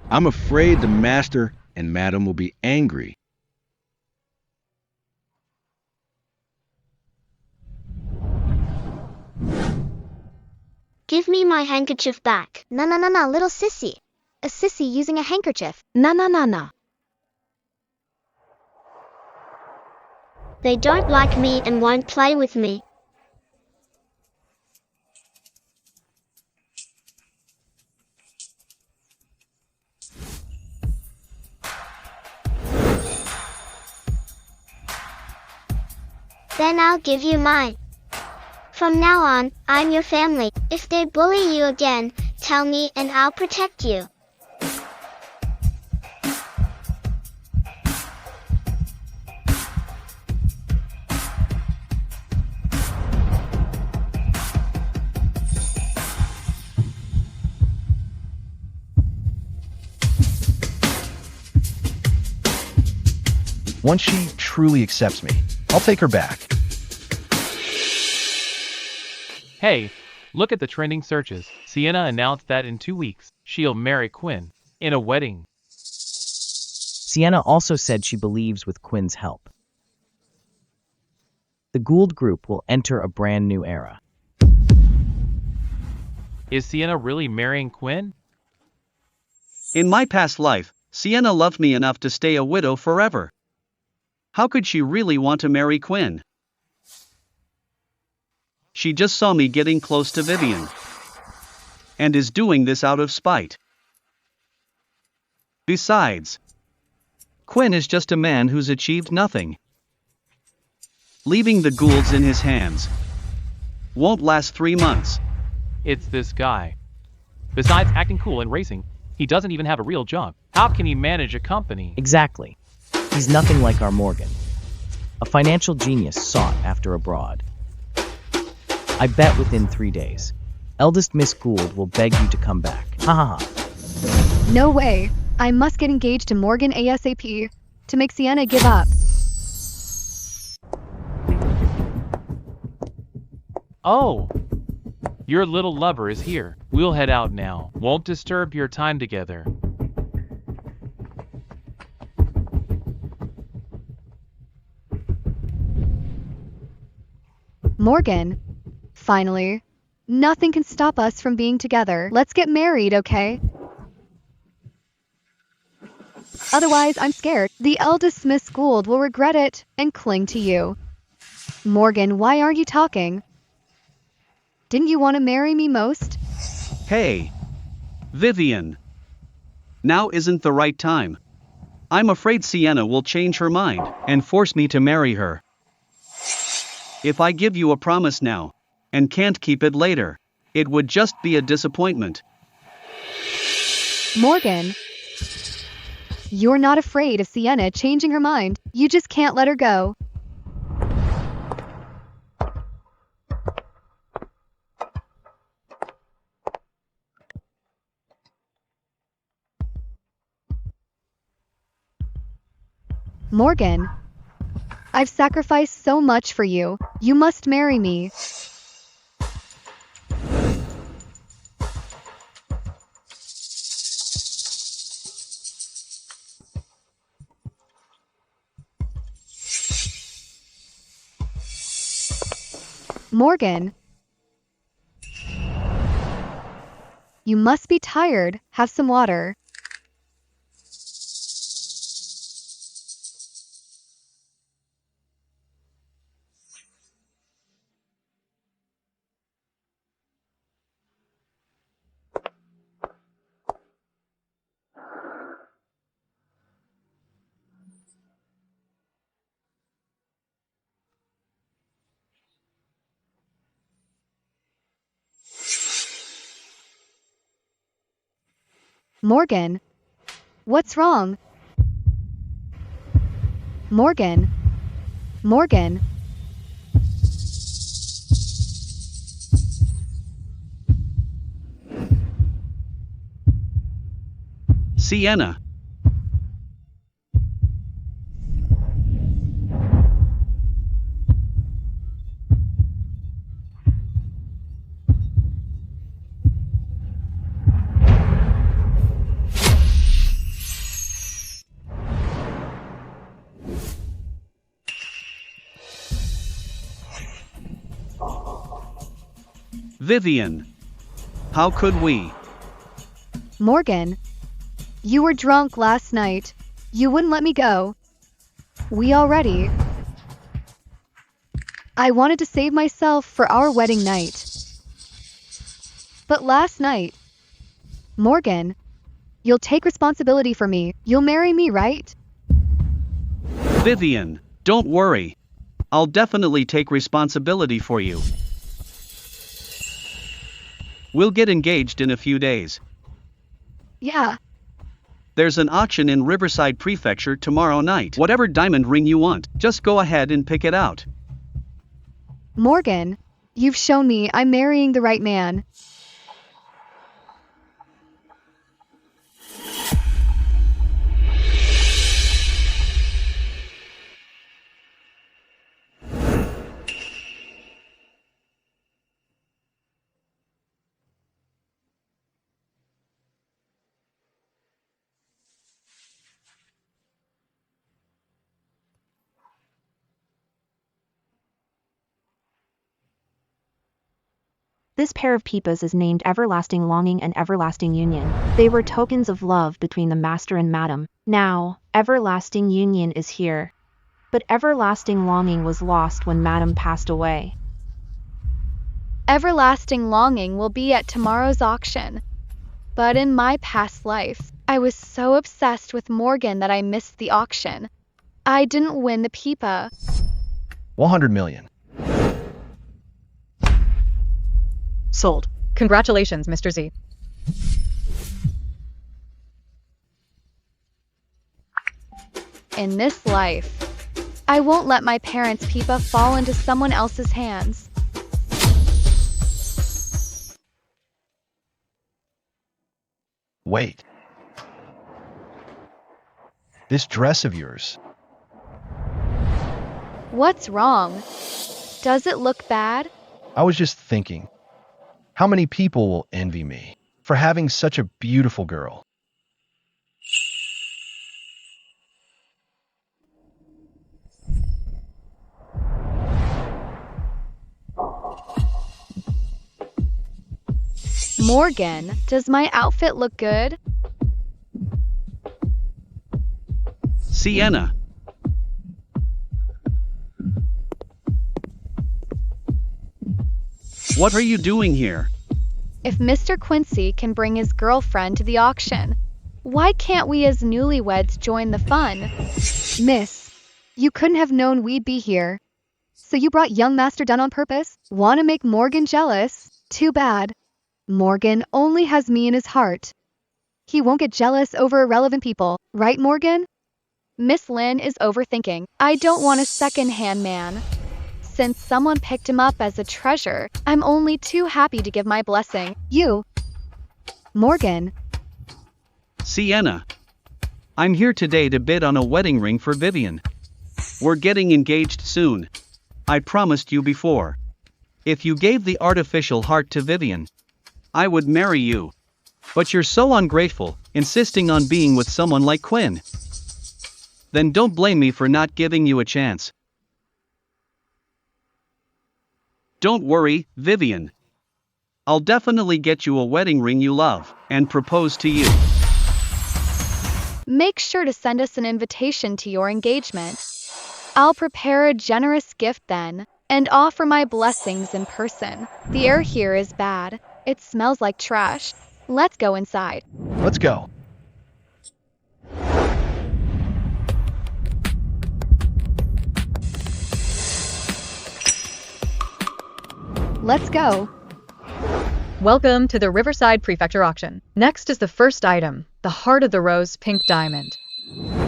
I'm afraid the master and madam will be angry. Give me my handkerchief back. No, little sissy. A sissy using a handkerchief. No. They don't like me and won't play with me. Then I'll give you mine. From now on, I'm your family. If they bully you again, tell me and I'll protect you. Once she truly accepts me, I'll take her back. Hey, look at the trending searches. Sienna announced that in 2 weeks, she'll marry Quinn in a wedding. Sienna also said she believes with Quinn's help, the Gould Group will enter a brand new era. Is Sienna really marrying Quinn? In my past life, Sienna loved me enough to stay a widow forever. How could she really want to marry Quinn? She just saw me getting close to Vivian, and is doing this out of spite. Besides, Quinn is just a man who's achieved nothing. Leaving the Goulds in his hands won't last 3 months. It's this guy. Besides acting cool and racing, he doesn't even have a real job. How can he manage a company? Exactly. He's nothing like our Morgan, a financial genius sought after abroad. I bet within 3 days, eldest Miss Gould will beg you to come back. Ha ha ha. No way. I must get engaged to Morgan ASAP to make Sienna give up. Oh, your little lover is here. We'll head out now. Won't disturb your time together. Morgan, finally, nothing can stop us from being together. Let's get married, okay? Otherwise, I'm scared. The eldest Miss Gould will regret it and cling to you. Morgan, why aren't you talking? Didn't you want to marry me most? Hey, Vivian. Now isn't the right time. I'm afraid Sienna will change her mind and force me to marry her. If I give you a promise now, and can't keep it later, it would just be a disappointment. Morgan, you're not afraid of Sienna changing her mind. You just can't let her go. Morgan, I've sacrificed so much for you. You must marry me. Morgan, you must be tired. Have some water. Morgan, what's wrong? Morgan, Morgan. Sienna. Vivian. How could we? Morgan, you were drunk last night. You wouldn't let me go. We already. I wanted to save myself for our wedding night. But last night, Morgan, you'll take responsibility for me. You'll marry me, right? Vivian, don't worry. I'll definitely take responsibility for you. We'll get engaged in a few days. Yeah. There's an auction in Riverside Prefecture tomorrow night. Whatever diamond ring you want, just go ahead and pick it out. Morgan, you've shown me I'm marrying the right man. This pair of peepas is named Everlasting Longing and Everlasting Union. They were tokens of love between the master and madam. Now, Everlasting Union is here. But Everlasting Longing was lost when madam passed away. Everlasting Longing will be at tomorrow's auction. But in my past life, I was so obsessed with Morgan that I missed the auction. I didn't win the peepa. 100 million. Sold. Congratulations, Mr. Z. In this life, I won't let my parents' peepa fall into someone else's hands. Wait. This dress of yours. What's wrong? Does it look bad? I was just thinking. How many people will envy me for having such a beautiful girl? Morgan, does my outfit look good? Sienna. What are you doing here? If Mr. Quincy can bring his girlfriend to the auction, why can't we as newlyweds join the fun? Miss, you couldn't have known we'd be here. So you brought young Master Dunn on purpose? Want to make Morgan jealous? Too bad. Morgan only has me in his heart. He won't get jealous over irrelevant people, right, Morgan? Miss Lynn is overthinking. I don't want a second-hand man. Since someone picked him up as a treasure, I'm only too happy to give my blessing. You. Morgan. Sienna. I'm here today to bid on a wedding ring for Vivian. We're getting engaged soon. I promised you before. If you gave the artificial heart to Vivian, I would marry you. But you're so ungrateful, insisting on being with someone like Quinn. Then don't blame me for not giving you a chance. Don't worry, Vivian. I'll definitely get you a wedding ring you love, and propose to you. Make sure to send us an invitation to your engagement. I'll prepare a generous gift then, and offer my blessings in person. The air here is bad. It smells like trash. Let's go inside. Let's go. Let's go. Welcome to the Riverside Prefecture auction. Next is the first item, the Heart of the Rose pink diamond.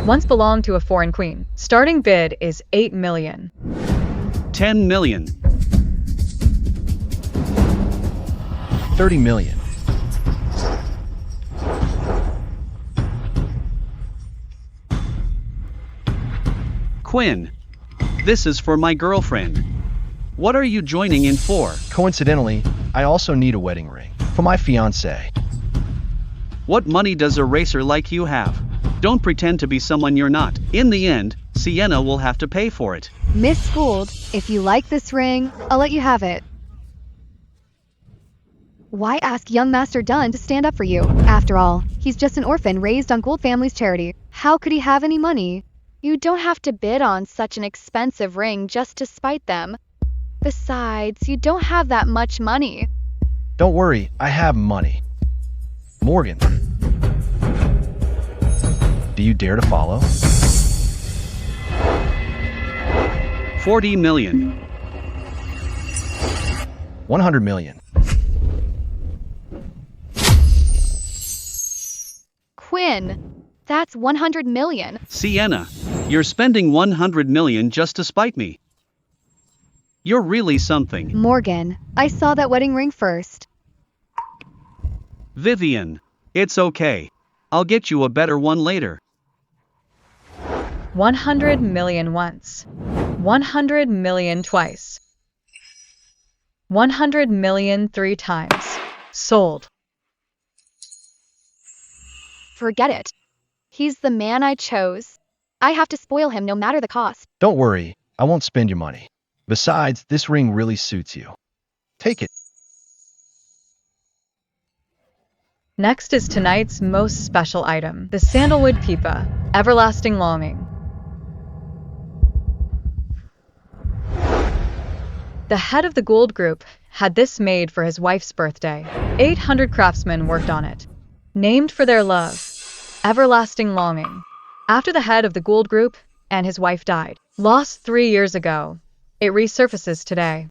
Once belonged to a foreign queen. Starting bid is 8 million. 10 million. 30 million. Quinn. This is for my girlfriend. What are you joining in for? Coincidentally, I also need a wedding ring for my fiancée. What money does a racer like you have? Don't pretend to be someone you're not. In the end, Sienna will have to pay for it. Miss Gould, if you like this ring, I'll let you have it. Why ask young Master Dunn to stand up for you? After all, he's just an orphan raised on Gould family's charity. How could he have any money? You don't have to bid on such an expensive ring just to spite them. Besides, you don't have that much money. Don't worry, I have money. Morgan. Do you dare to follow? 40 million. 100 million. Quinn, that's 100 million. Sienna, you're spending 100 million just to spite me. You're really something. Morgan, I saw that wedding ring first. Vivian, it's okay. I'll get you a better one later. 100 million once. 100 million twice. 100 million 3 times. Sold. Forget it. He's the man I chose. I have to spoil him no matter the cost. Don't worry, I won't spend your money. Besides, this ring really suits you. Take it. Next is tonight's most special item, the sandalwood pipa, everlasting longing. The head of the Gould Group had this made for his wife's birthday. 800 craftsmen worked on it. Named for their love, everlasting longing. After the head of the Gould Group and his wife died, lost 3 years ago, it resurfaces today.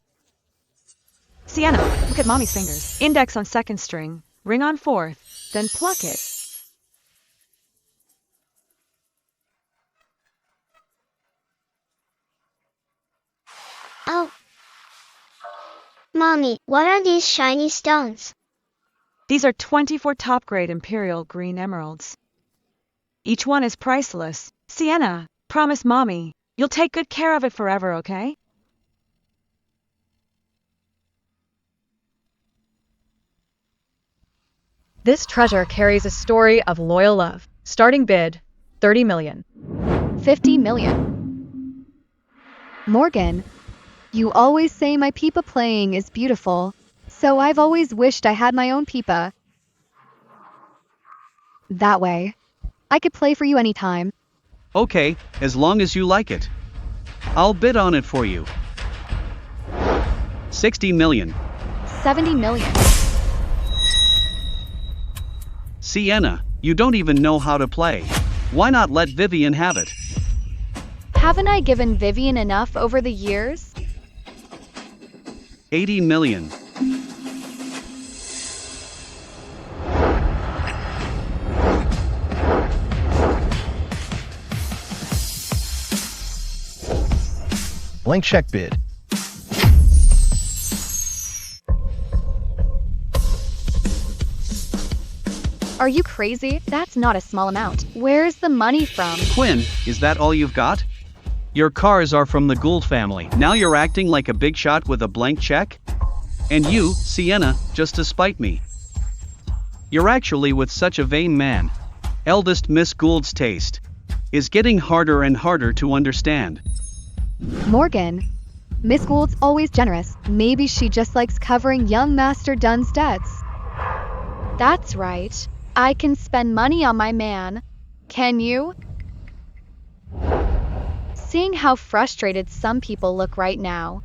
Sienna, look at mommy's fingers. Index on second string, ring on fourth, then pluck it. Oh. Mommy, what are these shiny stones? These are 24 top-grade Imperial green emeralds. Each one is priceless. Sienna, promise Mommy, you'll take good care of it forever, okay? This treasure carries a story of loyal love. Starting bid, 30 million. 50 million. Morgan, you always say my pipa playing is beautiful, so I've always wished I had my own pipa. That way, I could play for you anytime. Okay, as long as you like it. I'll bid on it for you. 60 million. 70 million. Sienna, you don't even know how to play. Why not let Vivian have it? Haven't I given Vivian enough over the years? 80 million. Blank check bid. Are you crazy? That's not a small amount. Where's the money from? Quinn, is that all you've got? Your cars are from the Gould family. Now you're acting like a big shot with a blank check? And you, Sienna, just to spite me. You're actually with such a vain man. Eldest Miss Gould's taste is getting harder and harder to understand. Morgan, Miss Gould's always generous. Maybe she just likes covering young Master Dunn's debts. That's right. I can spend money on my man. Can you? Seeing how frustrated some people look right now,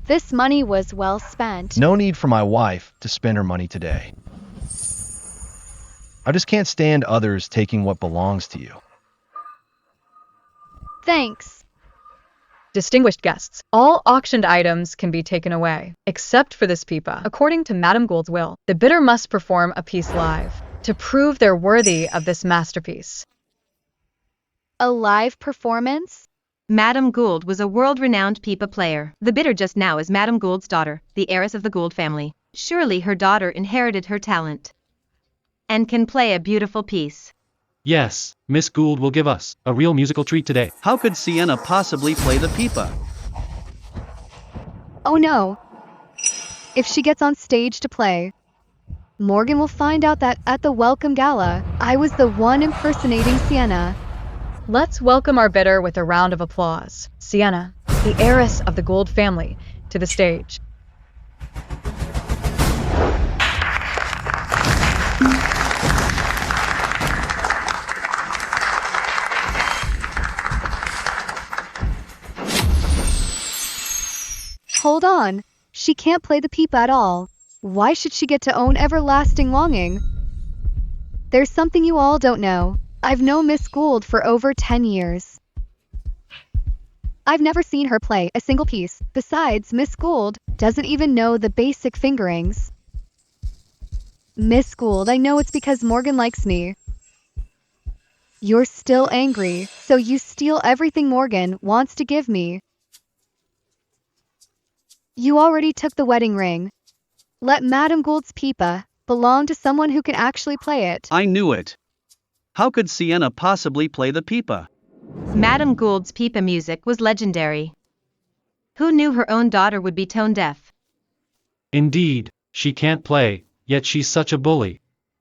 this money was well spent. No need for my wife to spend her money today. I just can't stand others taking what belongs to you. Thanks. Distinguished guests, all auctioned items can be taken away, except for this pipa. According to Madame Gould's will, the bidder must perform a piece live to prove they're worthy of this masterpiece. A live performance? Madame Gould was a world-renowned pipa player. The bidder just now is Madame Gould's daughter, the heiress of the Gould family. Surely her daughter inherited her talent and can play a beautiful piece. Yes, Miss Gould will give us a real musical treat today. How could Sienna possibly play the pipa? Oh no. If she gets on stage to play, Morgan will find out that at the welcome gala, I was the one impersonating Sienna. Let's welcome our bidder with a round of applause. Sienna, the heiress of the Gould family, to the stage. Hold on. She can't play the pipa at all. Why should she get to own everlasting longing? There's something you all don't know. I've known Miss Gould for over 10 years. I've never seen her play a single piece. Besides, Miss Gould doesn't even know the basic fingerings. Miss Gould, I know it's because Morgan likes me. You're still angry, so you steal everything Morgan wants to give me. You already took the wedding ring. Let Madame Gould's pipa belong to someone who can actually play it. I knew it. How could Sienna possibly play the pipa? Madame Gould's pipa music was legendary. Who knew her own daughter would be tone deaf? Indeed, she can't play, yet she's such a bully.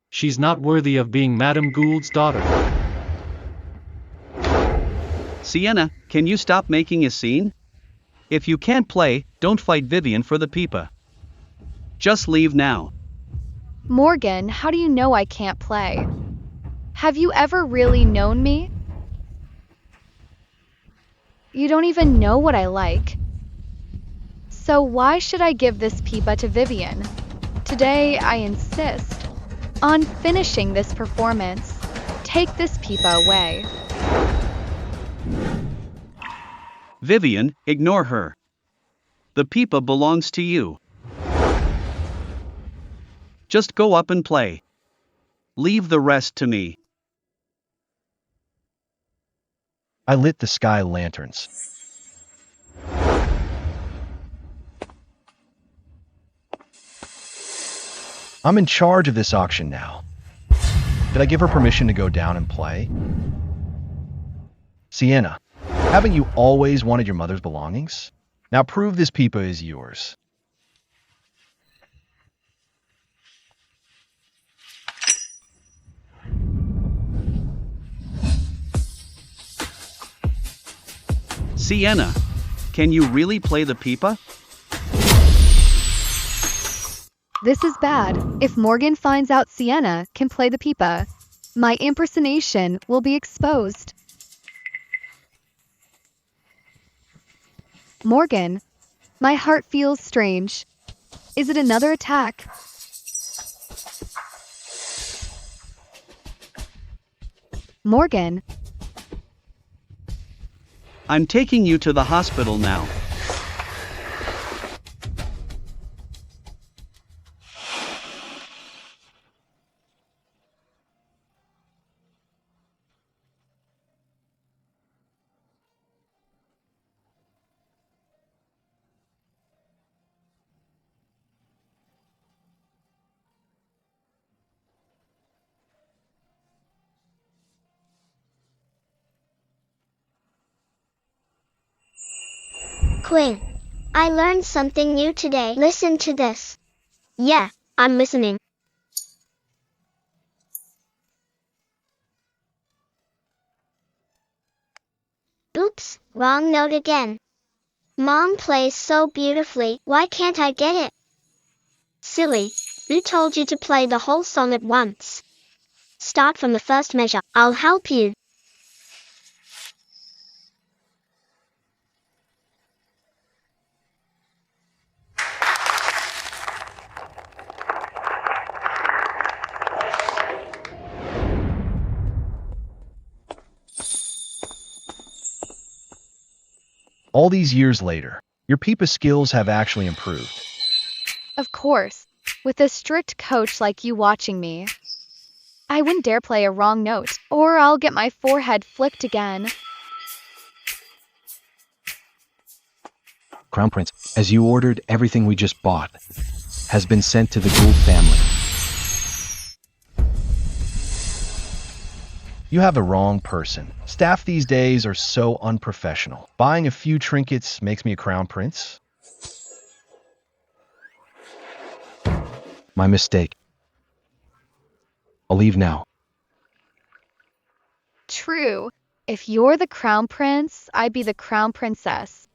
She's not worthy of being Madame Gould's daughter. Sienna, can you stop making a scene? If you can't play, don't fight Vivian for the pipa. Just leave now. Morgan, how do you know I can't play? Have you ever really known me? You don't even know what I like. So why should I give this pipa to Vivian? Today, I insist on finishing this performance. Take this pipa away. Vivian, ignore her. The pipa belongs to you. Just go up and play. Leave the rest to me. I lit the sky lanterns. I'm in charge of this auction now. Did I give her permission to go down and play? Sienna, haven't you always wanted your mother's belongings? Now prove this pipa is yours. Sienna, can you really play the pipa? This is bad. If Morgan finds out Sienna can play the pipa, my impersonation will be exposed. Morgan, my heart feels strange. Is it another attack? Morgan, I'm taking you to the hospital now. Quinn, I learned something new today. Listen to this. Yeah, I'm listening. Oops, wrong note again. Mom plays so beautifully, why can't I get it? Silly, who told you to play the whole song at once? Start from the first measure, I'll help you. All these years later, your pipa skills have actually improved. of course, with a strict coach like you watching me. I wouldn't dare play a wrong note, or I'll get my forehead flicked again. Crown Prince, as you ordered, everything we just bought has been sent to the Gould family. You have the wrong person. Staff these days are so unprofessional. Buying a few trinkets makes me a Crown Prince? My mistake. I'll leave now. True. If you're the Crown Prince, I'd be the Crown Princess.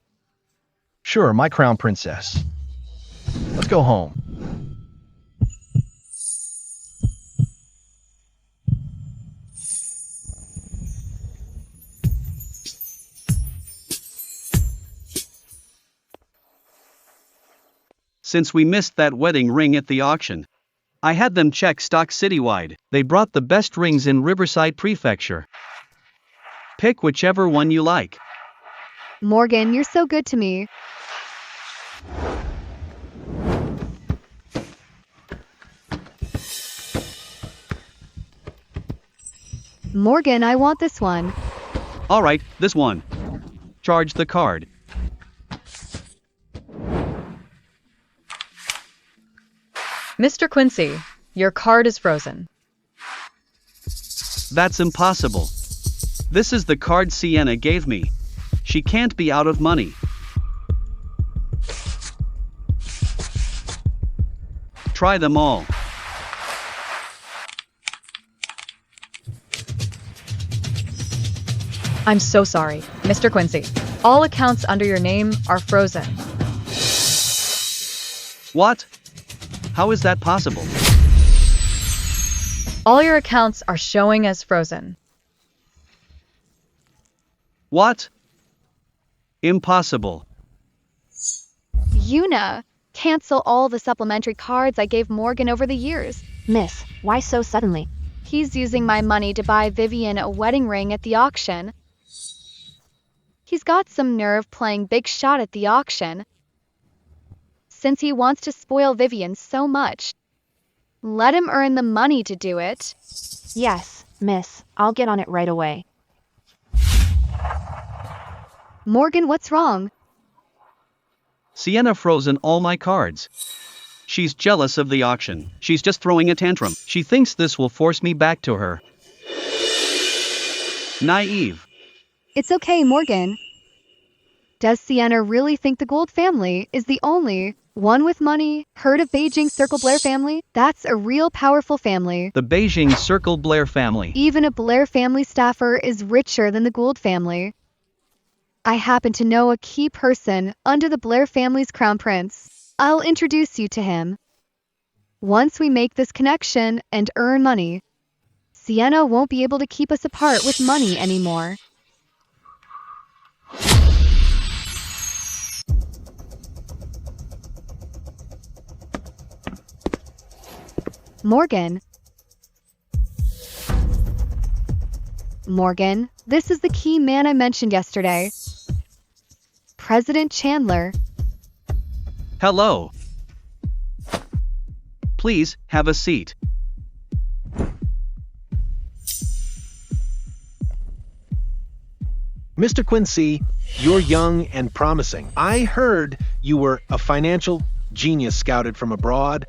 Sure, my Crown Princess. Let's go home. Since we missed that wedding ring at the auction, I had them check stock citywide. They brought the best rings in Riverside Prefecture. Pick whichever one you like. Morgan, you're so good to me. Morgan, I want this one. All right, this one. Charge the card. Mr. Quincy, your card is frozen. That's impossible. This is the card Sienna gave me. She can't be out of money. Try them all. I'm so sorry, Mr. Quincy. All accounts under your name are frozen. What? How is that possible? All your accounts are showing as frozen. What? Impossible. Yuna, cancel all the supplementary cards I gave Morgan over the years. Miss, why so suddenly? He's using my money to buy Vivian a wedding ring at the auction. He's got some nerve playing big shot at the auction. Since he wants to spoil Vivian so much, let him earn the money to do it. Yes, miss, I'll get on it right away. Morgan, what's wrong? Sienna frozen all my cards. She's jealous of the auction. She's just throwing a tantrum. She thinks this will force me back to her. Naive. It's okay, Morgan. Does Sienna really think the Gould family is the only one with money? Heard of Beijing Circle Blair family? That's a real powerful family. The Beijing Circle Blair family. Even a Blair family staffer is richer than the Gould family. I happen to know a key person under the Blair family's crown prince. I'll introduce you to him. Once we make this connection and earn money, Sienna won't be able to keep us apart with money anymore. Morgan. Morgan, this is the key man I mentioned yesterday. President Chandler. Hello. Please, have a seat. Mr. Quincy, you're young and promising. I heard you were a financial genius scouted from abroad.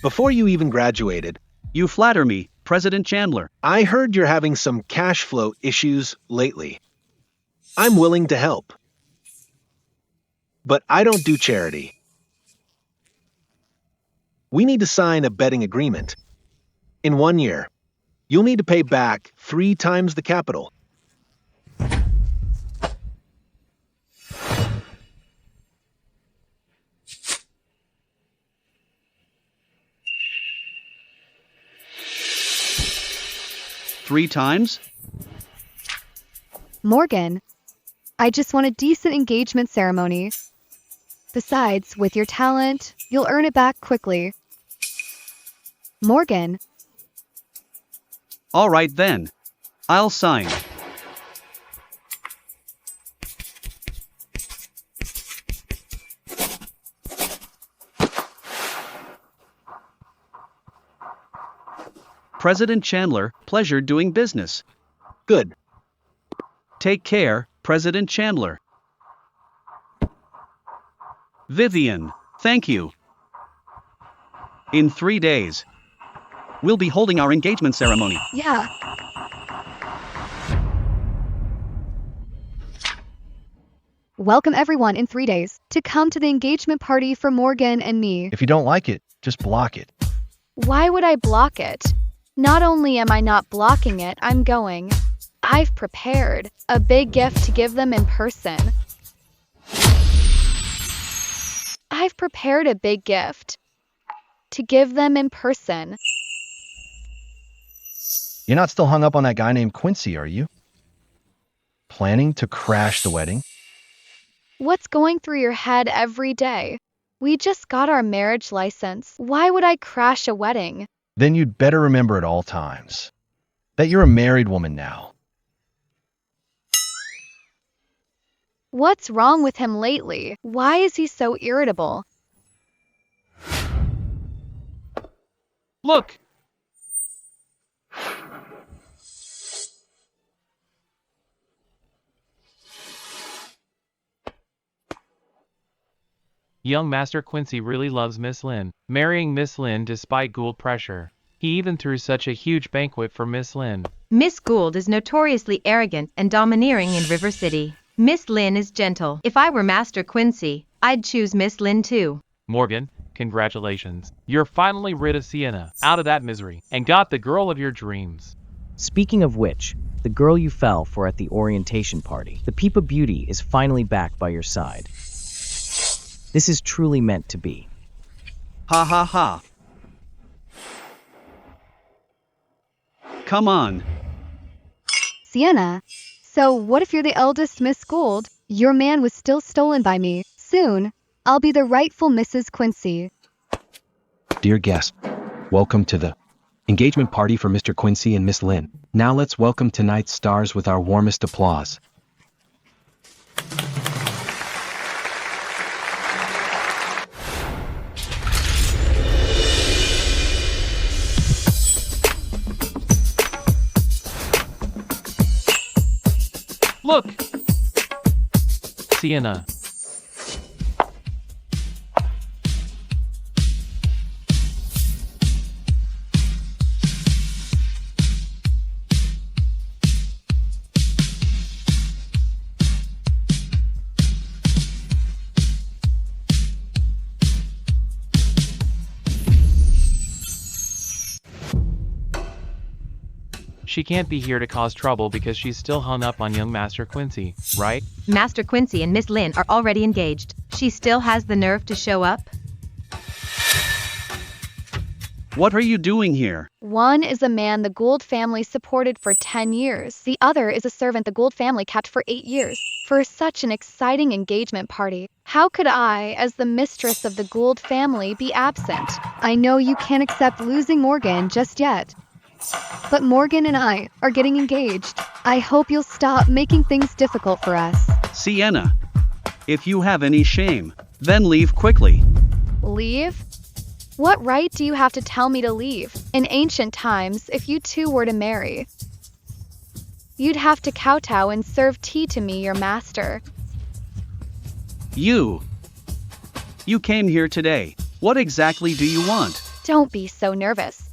Before you even graduated, You flatter me, President Chandler. I heard you're having some cash flow issues lately. I'm willing to help. But I don't do charity. We need to sign a betting agreement. In 1 year, you'll need to pay back 3 times the capital. Three times? Morgan, I just want a decent engagement ceremony. Besides, with your talent, you'll earn it back quickly. Morgan. All right then. I'll sign. President Chandler, pleasure doing business. Good. Take care, President Chandler. Vivian, thank you. In 3 days, we'll be holding our engagement ceremony. Yeah. Welcome everyone in 3 days to come to the engagement party for Morgan and me. If you don't like it, just block it. Why would I block it? Not only am I not blocking it, I'm going. I've prepared a big gift to give them in person. I've prepared a big gift to give them in person. You're not still hung up on that guy named Quincy, are you? Planning to crash the wedding? What's going through your head every day? We just got our marriage license. Why would I crash a wedding? Then you'd better remember at all times that you're a married woman now. What's wrong with him lately? Why is he so irritable? Look! Young Master Quincy really loves Miss Lynn, marrying Miss Lynn despite Gould pressure. He even threw such a huge banquet for Miss Lynn. Miss Gould is notoriously arrogant and domineering in River City. Miss Lynn is gentle. If I were Master Quincy, I'd choose Miss Lynn too. Morgan, congratulations. You're finally rid of Sienna, out of that misery, and got the girl of your dreams. Speaking of which, the girl you fell for at the orientation party, the Peep of Beauty, is finally back by your side. This is truly meant to be. Ha ha ha. Come on. Sienna, so what if you're the eldest Miss Gould? Your man was still stolen by me. Soon, I'll be the rightful Mrs. Quincy. Dear guest, welcome to the engagement party for Mr. Quincy and Miss Lynn. Now let's welcome tonight's stars with our warmest applause. Look! Sienna. She can't be here to cause trouble because she's still hung up on young Master Quincy, right? Master Quincy and Miss Lynn are already engaged. She still has the nerve to show up? What are you doing here? One is a man the Gould family supported for 10 years. The other is a servant the Gould family kept for 8 years. For such an exciting engagement party, how could I, as the mistress of the Gould family, be absent? I know you can't accept losing Morgan just yet, but Morgan and I are getting engaged. I hope you'll stop making things difficult for us. Sienna, if you have any shame, then leave quickly. Leave? What right do you have to tell me to leave? In ancient times, if you two were to marry, you'd have to kowtow and serve tea to me, your master. You came here today. What exactly do you want? Don't be so nervous.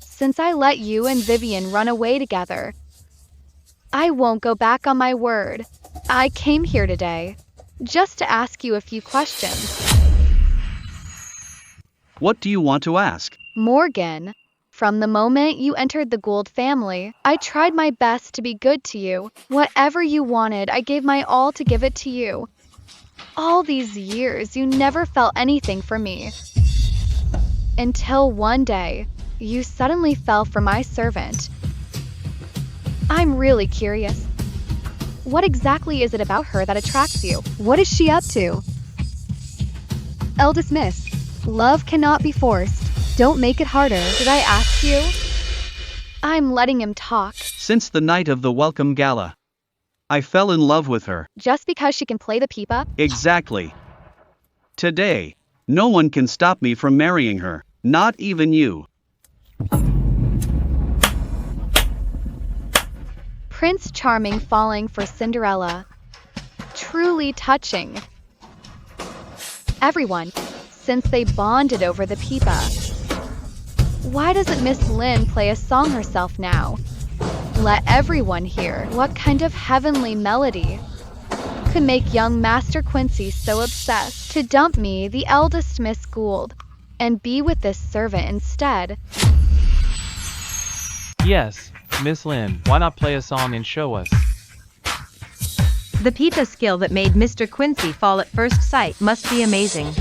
Since I let you and Vivian run away together, I won't go back on my word. I came here today just to ask you a few questions. What do you want to ask? Morgan, from the moment you entered the Gould family, I tried my best to be good to you. Whatever you wanted, I gave my all to give it to you. All these years, you never felt anything for me. Until one day, you suddenly fell for my servant. I'm really curious. What exactly is it about her that attracts you? What is she up to? Eldest Miss, love cannot be forced. Don't make it harder. Did I ask you? I'm letting him talk. Since the night of the welcome gala, I fell in love with her. Just because she can play the pipa? Exactly. Today, no one can stop me from marrying her, not even you. Prince Charming falling for Cinderella. Truly touching. Everyone, since they bonded over the pipa. Why doesn't Miss Lynn play a song herself now? Let everyone hear what kind of heavenly melody could make young Master Quincy so obsessed to dump me, the eldest Miss Gould, and be with this servant instead. Yes, Miss Lynn, why not play a song and show us? The pipa skill that made Mr. Quincy fall at first sight must be amazing.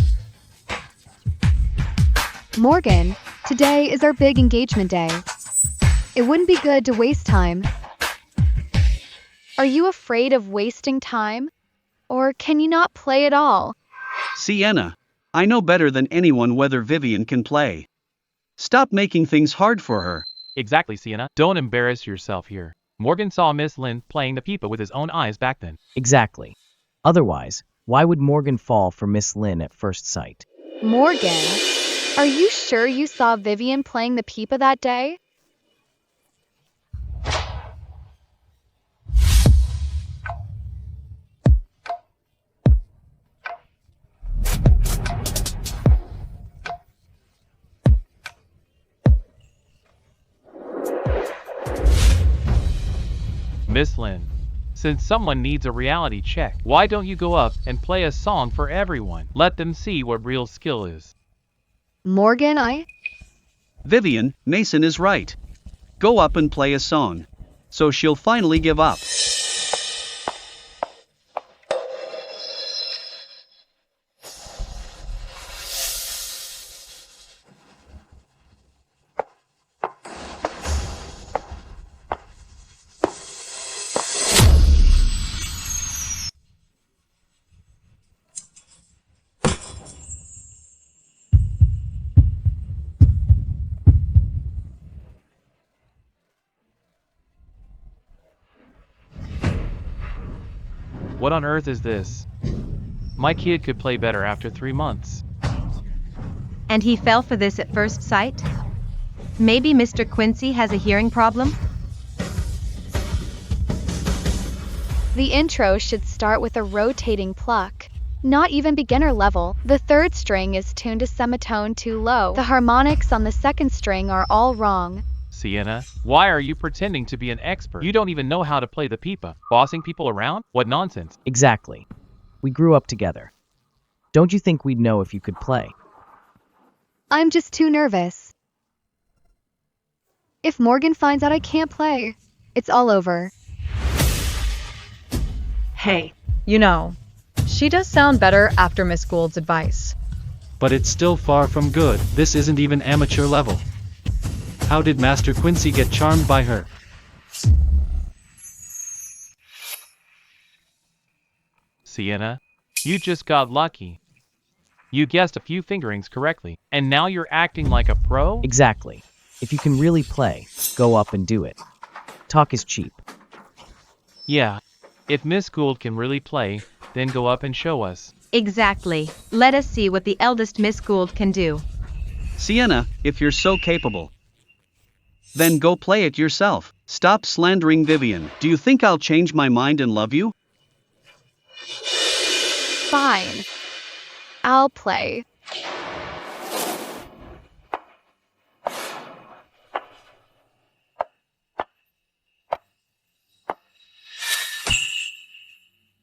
Morgan, today is our big engagement day. It wouldn't be good to waste time. Are you afraid of wasting time? Or can you not play at all? Sienna, I know better than anyone whether Vivian can play. Stop making things hard for her. Exactly, Sienna. Don't embarrass yourself here. Morgan saw Miss Lynn playing the pipa with his own eyes back then. Exactly. Otherwise, why would Morgan fall for Miss Lynn at first sight? Morgan, are you sure you saw Vivian playing the pipa that day? Miss Lynn, since someone needs a reality check, why don't you go up and play a song for everyone? Let them see what real skill is. Morgan, Vivian, Mason is right. Go up and play a song. So she'll finally give up. What on earth is this? My kid could play better after 3 months. And he fell for this at first sight? Maybe Mr. Quincy has a hearing problem? the intro should start with a rotating pluck. Not even beginner level. The third string is tuned a semitone too low. The harmonics on the second string are all wrong. Sienna, why are you pretending to be an expert? You don't even know how to play the pipa. Bossing people around? What nonsense. Exactly. We grew up together. Don't you think we'd know if you could play? I'm just too nervous. If Morgan finds out I can't play, it's all over. Hey, you know, she does sound better after Miss Gould's advice. But it's still far from good. This isn't even amateur level. How did Master Quincy get charmed by her? Sienna, you just got lucky. You guessed a few fingerings correctly, and now you're acting like a pro? Exactly. If you can really play, go up and do it. Talk is cheap. Yeah. If Miss Gould can really play, then go up and show us. Exactly. Let us see what the eldest Miss Gould can do. Sienna, if you're so capable, then go play it yourself. Stop slandering Vivian. Do you think I'll change my mind and love you? Fine. I'll play.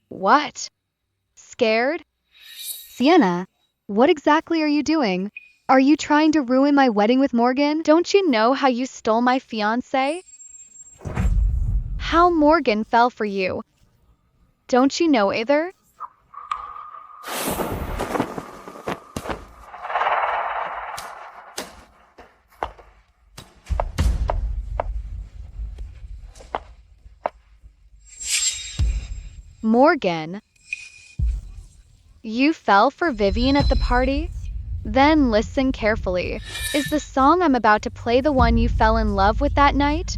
What? Scared? Sienna, what exactly are you doing? Are you trying to ruin my wedding with Morgan? Don't you know how you stole my fiancé? How Morgan fell for you? Don't you know either? Morgan, you fell for Vivian at the party? Then listen carefully. Is the song I'm about to play the one you fell in love with that night?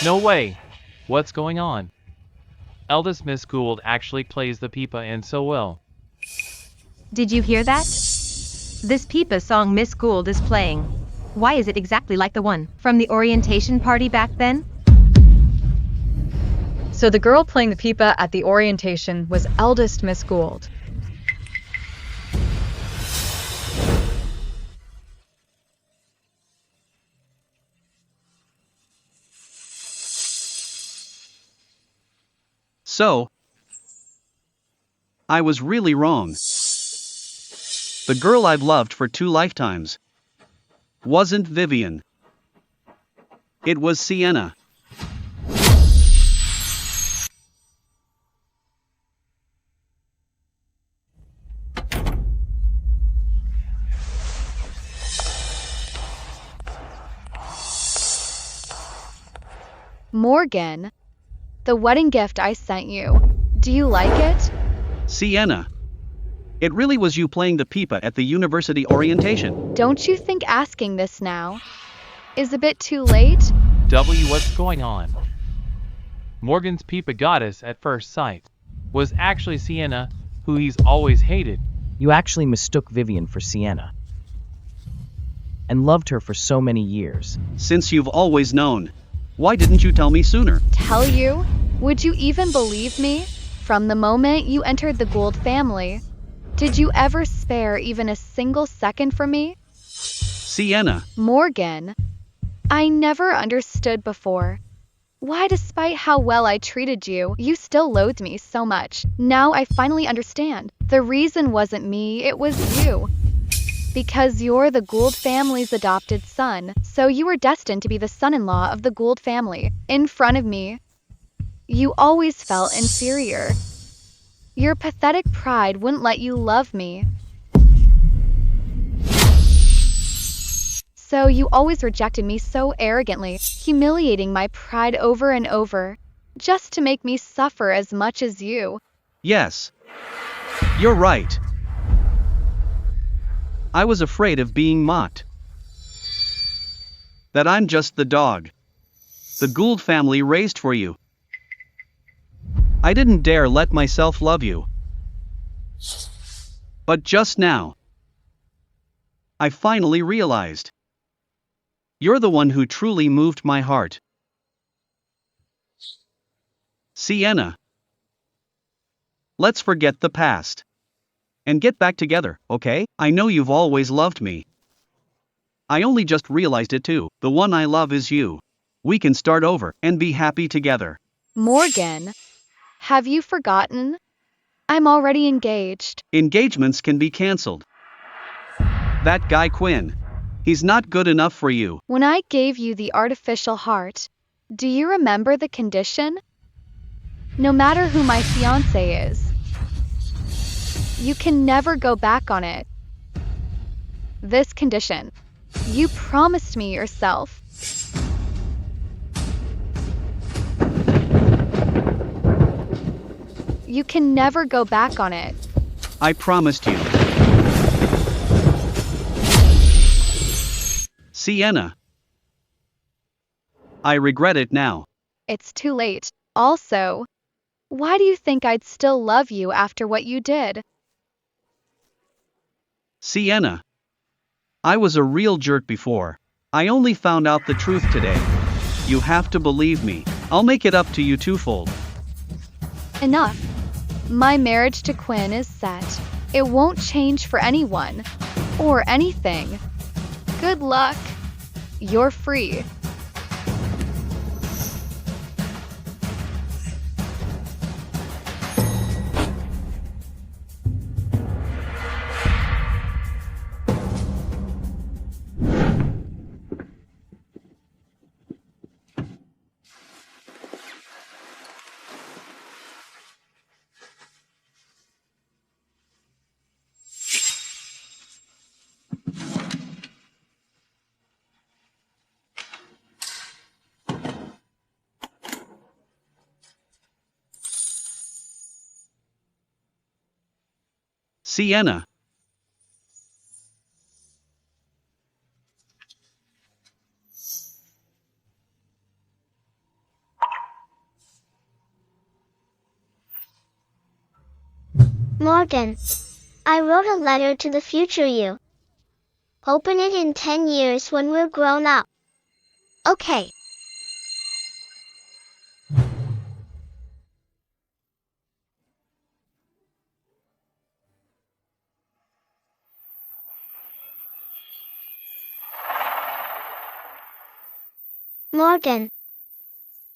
No way. What's going on? Eldest Miss Gould actually plays the pipa and so well. Did you hear that? This pipa song Miss Gould is playing. Why is it exactly like the one from the orientation party back then? So the girl playing the pipa at the orientation was eldest Miss Gould. So, I was really wrong. The girl I've loved for 2 lifetimes wasn't Vivian. It was Sienna. Morgan, the wedding gift I sent you. Do you like it? Sienna. It really was you playing the pipa at the university orientation. Don't you think asking this now is a bit too late? W, what's going on? Morgan's Peepa goddess at first sight was actually Sienna, who he's always hated. You actually mistook Vivian for Sienna and loved her for so many years. Since you've always known, why didn't you tell me sooner? Tell you? Would you even believe me? From the moment you entered the Gould family, did you ever spare even a single second for me? Sienna. Morgan, I never understood before. Why, despite how well I treated you, you still loathed me so much. Now I finally understand. The reason wasn't me, it was you. Because you're the Gould family's adopted son, so you were destined to be the son-in-law of the Gould family. In front of me, you always felt inferior. Your pathetic pride wouldn't let you love me. So you always rejected me so arrogantly, humiliating my pride over and over, just to make me suffer as much as you. Yes. You're right. I was afraid of being mocked. That I'm just the dog the Gould family raised for you. I didn't dare let myself love you. But just now, I finally realized. You're the one who truly moved my heart. Sienna. Let's forget the past. And get back together, okay? I know you've always loved me. I only just realized it too. The one I love is you. We can start over and be happy together. Morgan, have you forgotten? I'm already engaged. Engagements can be cancelled. That guy Quinn. He's not good enough for you. When I gave you the artificial heart, do you remember the condition? No matter who my fiancé is, you can never go back on it. This condition, you promised me yourself. You can never go back on it. I promised you. Sienna. I regret it now. It's too late. Also, why do you think I'd still love you after what you did? Sienna. I was a real jerk before. I only found out the truth today. You have to believe me. I'll make it up to you twofold. Enough. My marriage to Quinn is set. It won't change for anyone. Or anything. Good luck. You're free. Sienna. Morgan, I wrote a letter to the future you. Open it in 10 years when we're grown up. Okay. Morgan.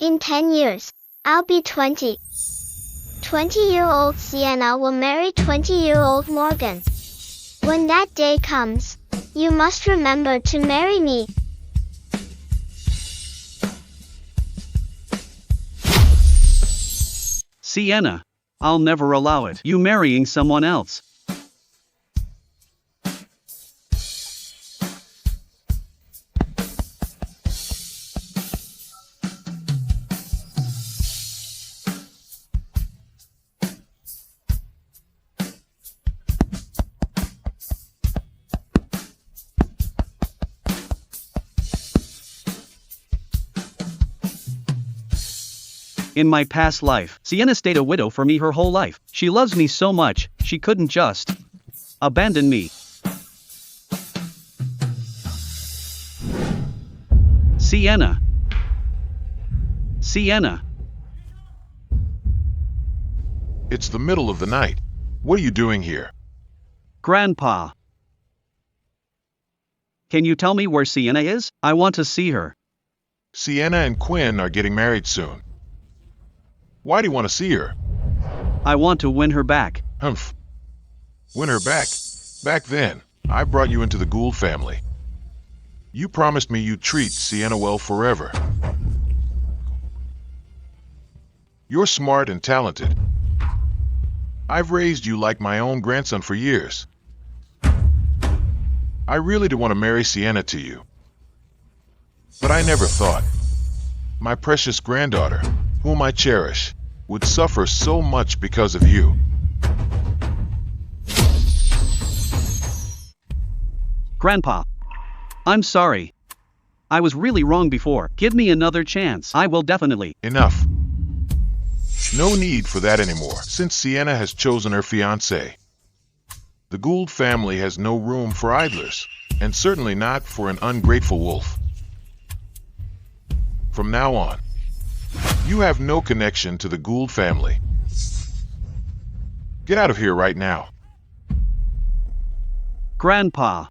In 10 years, I'll be 20. 20-year-old Sienna will marry 20-year-old Morgan. When that day comes, you must remember to marry me. Sienna. I'll never allow it. You marrying someone else. In my past life, Sienna stayed a widow for me her whole life. She loves me so much, she couldn't just abandon me. Sienna. Sienna. It's the middle of the night. What are you doing here? Grandpa. Can you tell me where Sienna is? I want to see her. Sienna and Quinn are getting married soon. Why do you want to see her? I want to win her back. Humph. Win her back. Back then, I brought you into the Gould family. You promised me you'd treat Sienna well forever. You're smart and talented. I've raised you like my own grandson for years. I really do want to marry Sienna to you. But I never thought my precious granddaughter, whom I cherish, would suffer so much because of you. Grandpa. I'm sorry. I was really wrong before. Give me another chance. I will definitely. Enough. No need for that anymore, since Sienna has chosen her fiancé. The Gould family has no room for idlers, and certainly not for an ungrateful wolf. From now on, you have no connection to the Gould family. Get out of here right now. Grandpa.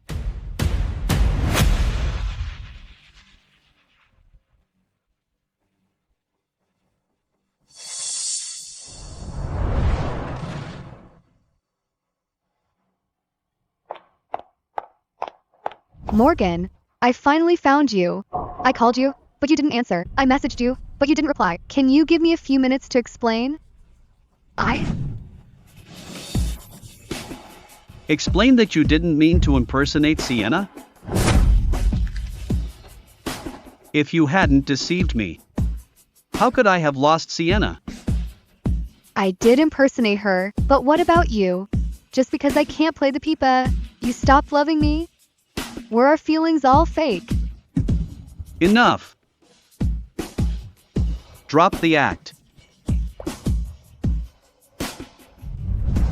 Morgan, I finally found you. I called you, but you didn't answer. I messaged you, but you didn't reply. Can you give me a few minutes to explain? Explain that you didn't mean to impersonate Sienna? If you hadn't deceived me, how could I have lost Sienna? I did impersonate her, but what about you? Just because I can't play the pipa, you stopped loving me? Were our feelings all fake? Enough. Drop the act.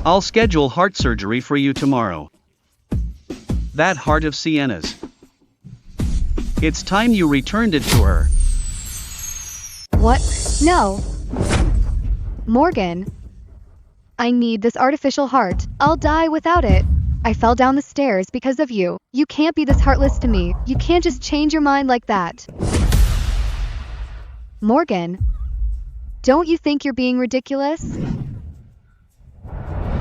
I'll schedule heart surgery for you tomorrow. That heart of Sienna's. It's time you returned it to her. What? No. Morgan. I need this artificial heart. I'll die without it. I fell down the stairs because of you. You can't be this heartless to me. You can't just change your mind like that. Morgan, don't you think you're being ridiculous?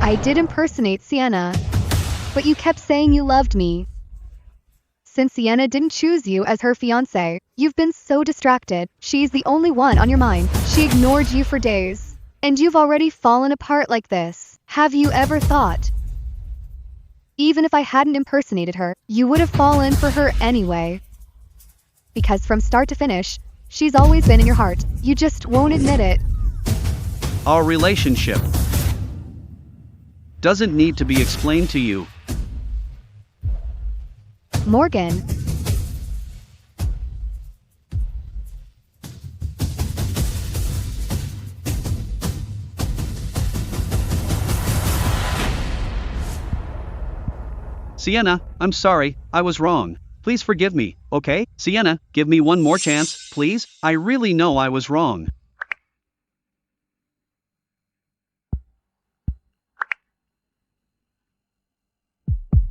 I did impersonate Sienna, but you kept saying you loved me. Since Sienna didn't choose you as her fiancé, you've been so distracted. She's the only one on your mind. She ignored you for days. And you've already fallen apart like this. Have you ever thought? Even if I hadn't impersonated her, you would have fallen for her anyway. Because from start to finish, she's always been in your heart. You just won't admit it. Our relationship doesn't need to be explained to you. Morgan. Sienna, I'm sorry, I was wrong. Please forgive me, okay? Sienna, give me one more chance, please. I really know I was wrong.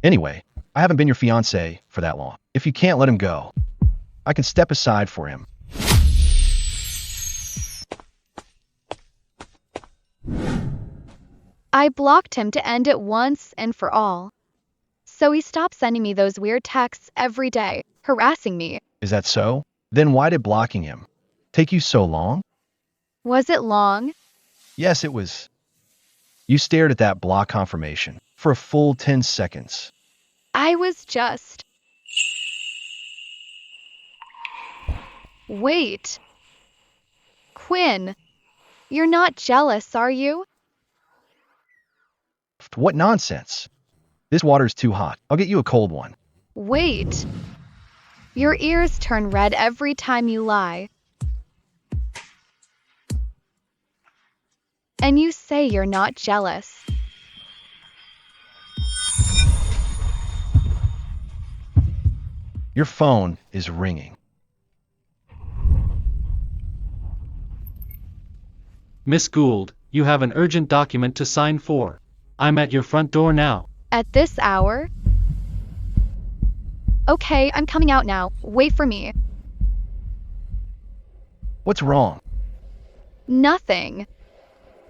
Anyway, I haven't been your fiancé for that long. If you can't let him go, I can step aside for him. I blocked him to end it once and for all. So he stopped sending me those weird texts every day, harassing me. Is that so? Then why did blocking him take you so long? Was it long? Yes, it was. You stared at that block confirmation for a full 10 seconds. I was just... Wait. Quinn, you're not jealous, are you? What nonsense. This water's too hot. I'll get you a cold one. Wait. Your ears turn red every time you lie. And you say you're not jealous. Your phone is ringing. Miss Gould, you have an urgent document to sign for. I'm at your front door now. At this hour? Okay, I'm coming out now. Wait for me. What's wrong? Nothing.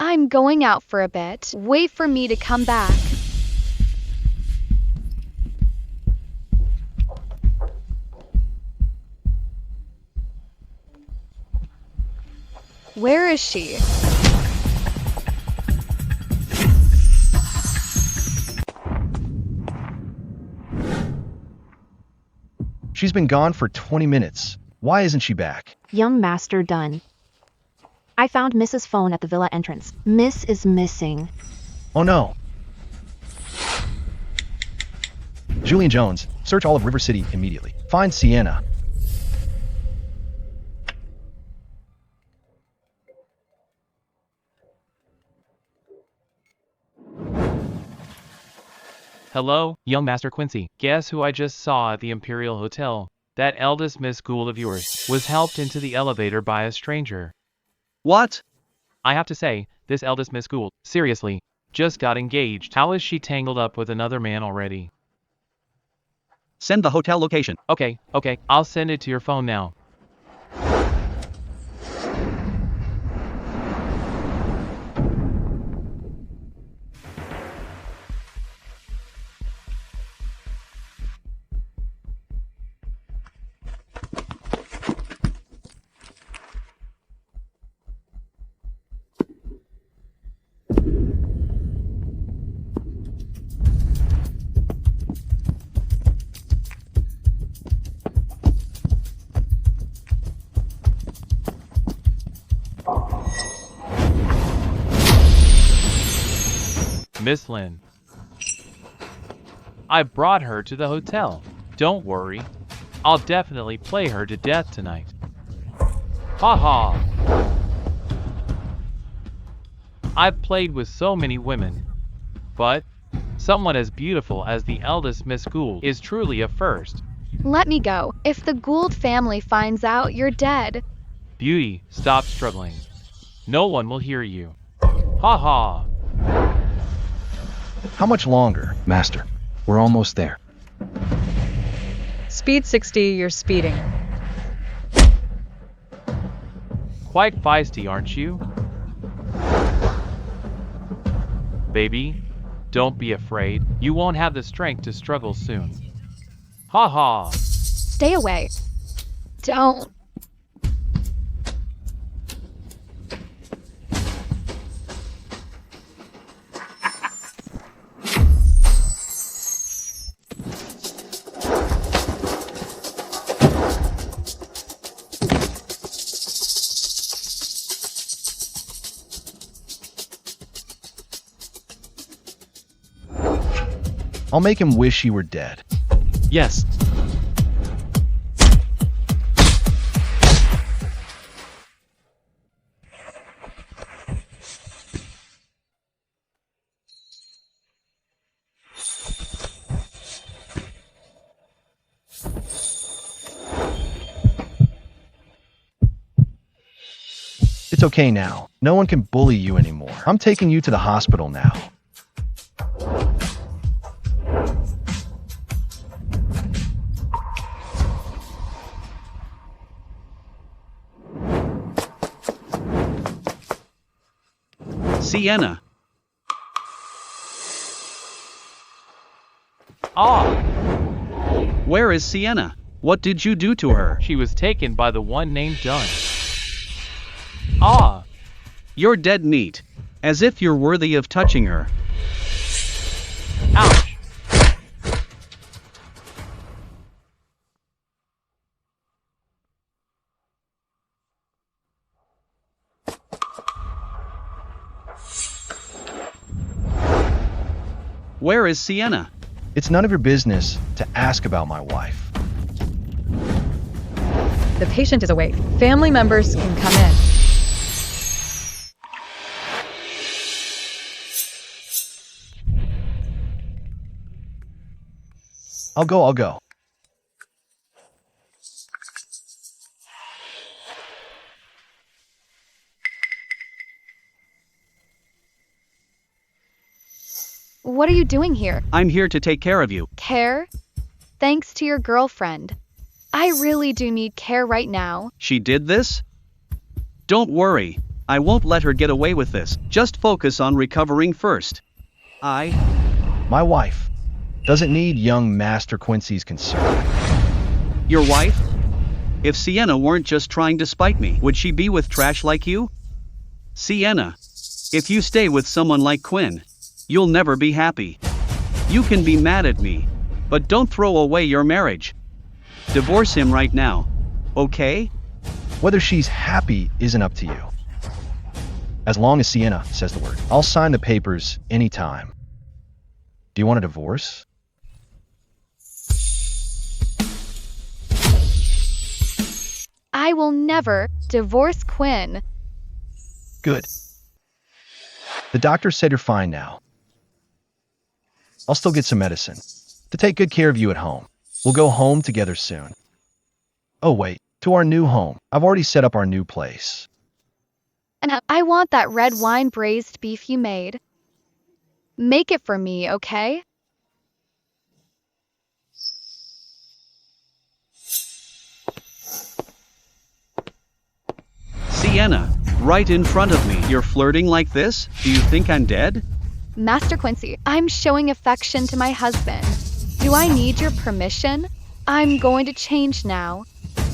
I'm going out for a bit. Wait for me to come back. Where is she? She's been gone for 20 minutes. Why isn't she back? Young master done. I found Miss's phone at the villa entrance. Miss is missing. Oh no. Julian Jones, search all of River City immediately. Find Sienna. Hello, young Master Quincy. Guess who I just saw at the Imperial Hotel? That eldest Miss Gould of yours was helped into the elevator by a stranger. What? I have to say, this eldest Miss Gould, seriously, just got engaged. How is she tangled up with another man already? Send the hotel location. Okay, I'll send it to your phone now. Miss Lynn. I brought her to the hotel. Don't worry. I'll definitely play her to death tonight. Ha ha! I've played with so many women, but someone as beautiful as the eldest Miss Gould is truly a first. Let me go. If the Gould family finds out, you're dead. Beauty, stop struggling. No one will hear you. Ha ha! How much longer? Master, we're almost there. Speed 60, you're speeding. Quite feisty, aren't you? Baby, don't be afraid. You won't have the strength to struggle soon. Ha ha! Stay away. Don't. I'll make him wish he were dead. Yes. It's okay now. No one can bully you anymore. I'm taking you to the hospital now. Sienna. Ah! Where is Sienna? What did you do to her? She was taken by the one named Dunn. Ah! You're dead neat. As if you're worthy of touching her. Ouch! Where is Sienna? It's none of your business to ask about my wife. The patient is awake. Family members can come in. I'll go. What are you doing here? I'm here to take care of you. Care? Thanks to your girlfriend. I really do need care right now. She did this? Don't worry. I won't let her get away with this. Just focus on recovering first. My wife doesn't need young Master Quincy's concern. Your wife? If Sienna weren't just trying to spite me, would she be with trash like you? Sienna, if you stay with someone like Quinn, you'll never be happy. You can be mad at me, but don't throw away your marriage. Divorce him right now, okay? Whether she's happy isn't up to you. As long as Sienna says the word, I'll sign the papers anytime. Do you want a divorce? I will never divorce Quinn. Good. The doctor said you're fine now. I'll still get some medicine to take good care of you at home. We'll go home together soon. Oh wait, to our new home. I've already set up our new place. And I want that red wine braised beef you made. Make it for me, okay? Sienna, right in front of me. You're flirting like this? Do you think I'm dead? Master Quincy, I'm showing affection to my husband. Do I need your permission? I'm going to change now.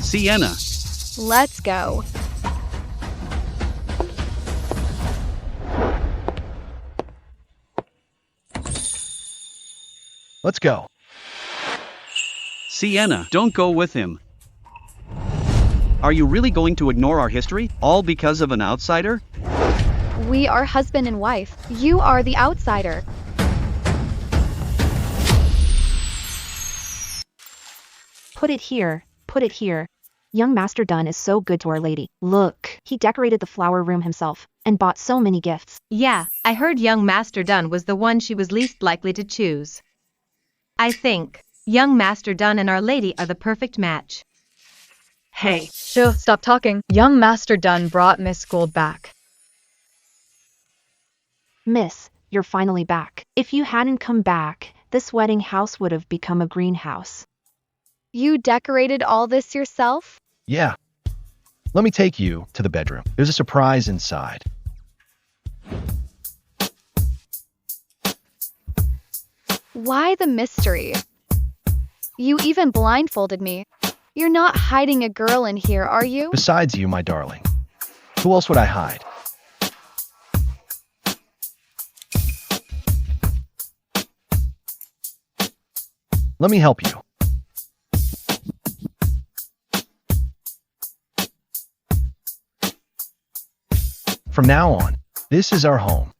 Sienna. Let's go. Let's go. Sienna, don't go with him. Are you really going to ignore our history, all because of an outsider? We are husband and wife. You are the outsider. Put it here, put it here. Young Master Dunn is so good to Our Lady. Look, he decorated the flower room himself and bought so many gifts. Yeah, I heard young Master Dunn was the one she was least likely to choose. I think young Master Dunn and Our Lady are the perfect match. Hey, stop talking. Young Master Dunn brought Miss Gould back. Miss, you're finally back. If you hadn't come back, this wedding house would have become a greenhouse. You decorated all this yourself? Yeah. Let me take you to the bedroom. There's a surprise inside. Why the mystery? You even blindfolded me. You're not hiding a girl in here, are you? Besides you, my darling. Who else would I hide? Let me help you. From now on, this is our home.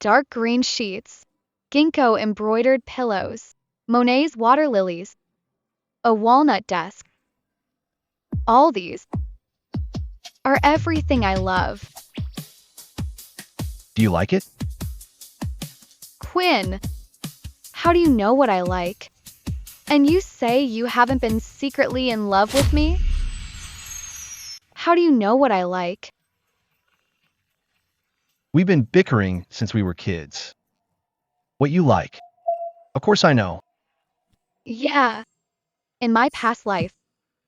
Dark green sheets, ginkgo embroidered pillows, Monet's water lilies, a walnut desk. All these are everything I love. Do you like it? Quinn, how do you know what I like? And you say you haven't been secretly in love with me? How do you know what I like? We've been bickering since we were kids. What you like. Of course I know. Yeah. In my past life,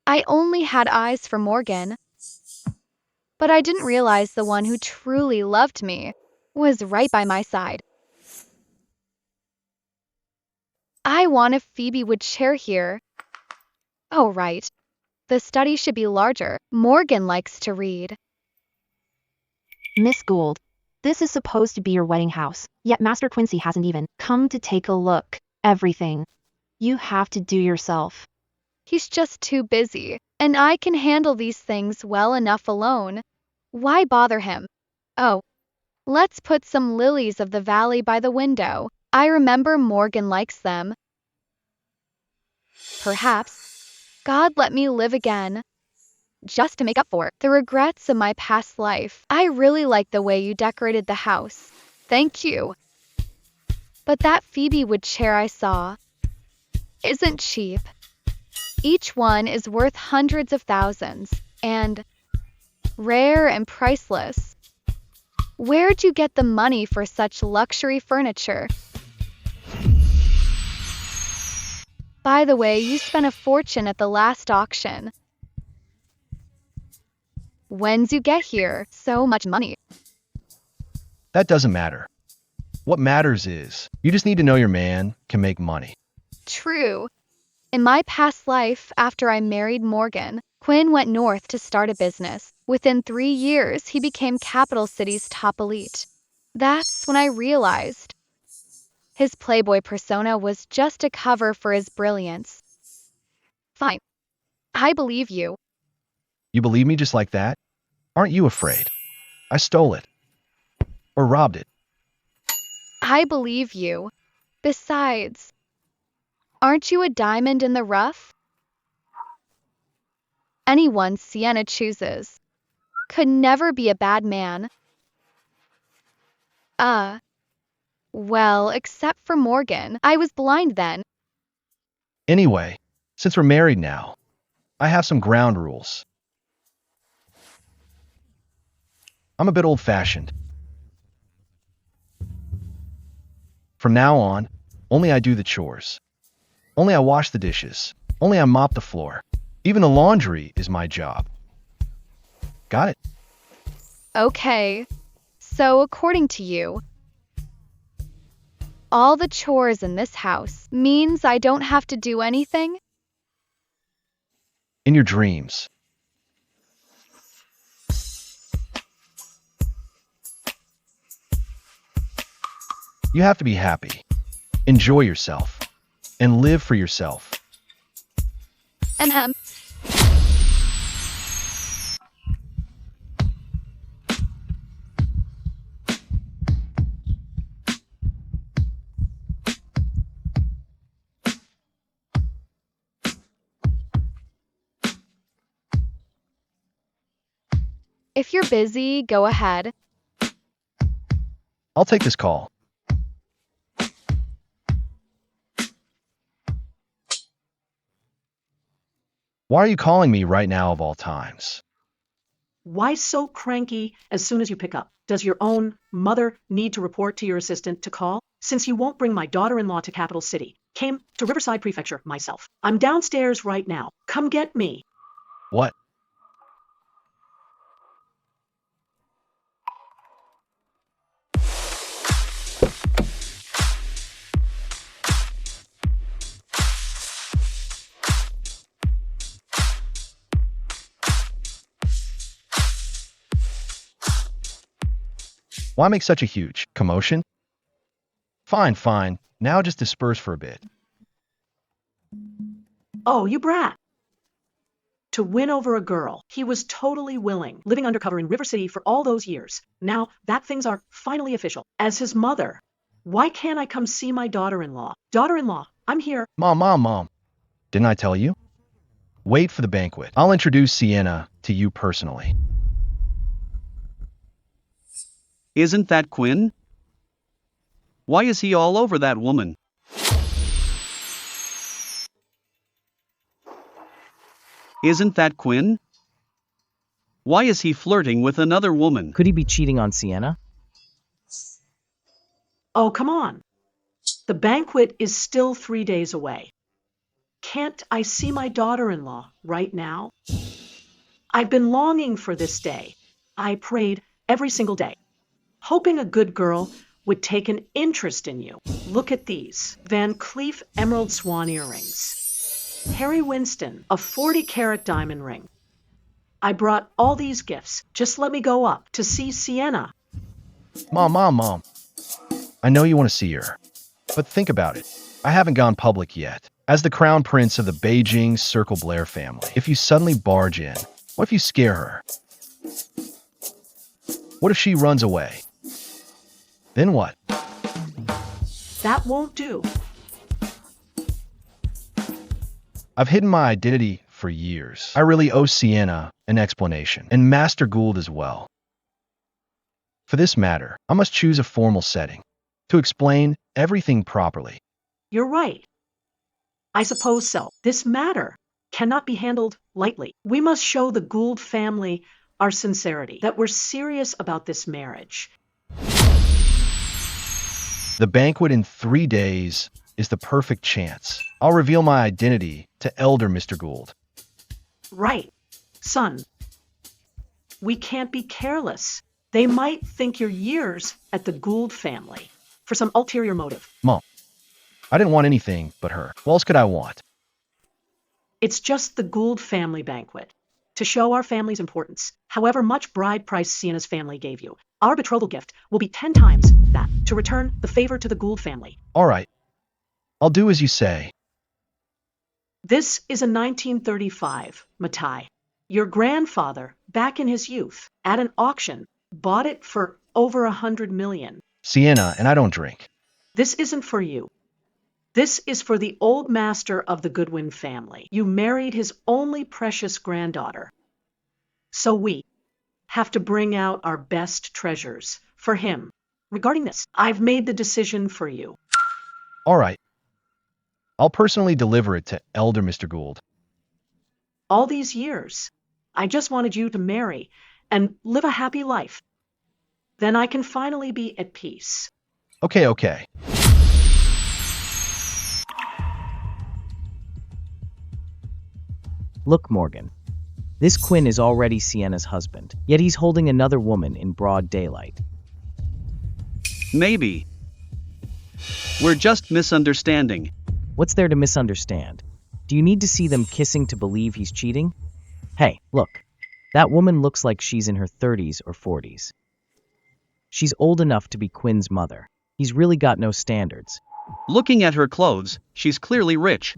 I only had eyes for Morgan. But I didn't realize the one who truly loved me was right by my side. I want if Phoebe would chair here. Oh, right. The study should be larger. Morgan likes to read. Miss Gould, this is supposed to be your wedding house, yet Master Quincy hasn't even come to take a look. Everything you have to do yourself. He's just too busy, and I can handle these things well enough alone. Why bother him? Oh, let's put some lilies of the valley by the window. I remember Morgan likes them. Perhaps God let me live again, just to make up for the regrets of my past life. I really like the way you decorated the house. Thank you. But that Phoebe wood chair I saw isn't cheap. Each one is worth hundreds of thousands, and rare and priceless. Where'd you get the money for such luxury furniture? By the way, you spent a fortune at the last auction. When's you get here? So much money. That doesn't matter. What matters is, you just need to know your man can make money. True. In my past life, after I married Morgan, Quinn went north to start a business. Within 3 years, he became Capital City's top elite. That's when I realized his Playboy persona was just a cover for his brilliance. Fine. I believe you. You believe me just like that? Aren't you afraid? I stole it. Or robbed it. I believe you. Besides, aren't you a diamond in the rough? Anyone Sienna chooses could never be a bad man. Well, except for Morgan. I was blind then. Anyway, since we're married now, I have some ground rules. I'm a bit old-fashioned. From now on, only I do the chores. Only I wash the dishes. Only I mop the floor. Even the laundry is my job. Got it? Okay. So, according to you, all the chores in this house means I don't have to do anything? In your dreams. You have to be happy, enjoy yourself, and live for yourself. And if you're busy, go ahead. I'll take this call. Why are you calling me right now of all times? Why so cranky as soon as you pick up? Does your own mother need to report to your assistant to call? Since you won't bring my daughter-in-law to Capital City, came to Riverside Prefecture myself. I'm downstairs right now. Come get me. What? Why make such a huge commotion? Fine. Now just disperse for a bit. Oh, you brat. To win over a girl, he was totally willing, living undercover in River City for all those years. Now that things are finally official. As his mother, why can't I come see my daughter-in-law? Daughter-in-law, I'm here. Mom. Didn't I tell you? Wait for the banquet. I'll introduce Sienna to you personally. Isn't that Quinn? Why is he all over that woman? Isn't that Quinn? Why is he flirting with another woman? Could he be cheating on Sienna? Oh, come on. The banquet is still 3 days away. Can't I see my daughter-in-law right now? I've been longing for this day. I prayed every single day, hoping a good girl would take an interest in you. Look at these. Van Cleef Emerald Swan earrings. Harry Winston, a 40-carat diamond ring. I brought all these gifts. Just let me go up to see Sienna. Mom. I know you want to see her, but think about it. I haven't gone public yet. As the crown prince of the Beijing Circle Blair family, if you suddenly barge in, what if you scare her? What if she runs away? Then what? That won't do. I've hidden my identity for years. I really owe Sienna an explanation, and Master Gould as well. For this matter, I must choose a formal setting. to explain everything properly. You're right. I suppose so. This matter cannot be handled lightly. We must show the Gould family our sincerity, that we're serious about this marriage. The banquet in 3 days is the perfect chance. I'll reveal my identity to Elder Mr. Gould. Right, son. We can't be careless. They might think you're years at the Gould family for some ulterior motive. Mom, I didn't want anything but her. What else could I want? It's just the Gould family banquet to show our family's importance. However much bride price Sienna's family gave you, our betrothal gift will be 10 times that to return the favor to the Gould family. All right. I'll do as you say. This is a 1935 Matai. Your grandfather, back in his youth, at an auction, bought it for over 100 million. Sienna, and I don't drink. This isn't for you. This is for the old master of the Goodwin family. You married his only precious granddaughter. So we have to bring out our best treasures for him. Regarding this, I've made the decision for you. All right. I'll personally deliver it to Elder Mr. Gould. All these years, I just wanted you to marry and live a happy life. Then I can finally be at peace. Okay. Look, Morgan. This Quinn is already Sienna's husband, yet he's holding another woman in broad daylight. Maybe. We're just misunderstanding. What's there to misunderstand? Do you need to see them kissing to believe he's cheating? Hey, look. That woman looks like she's in her 30s or 40s. She's old enough to be Quinn's mother. He's really got no standards. Looking at her clothes, she's clearly rich.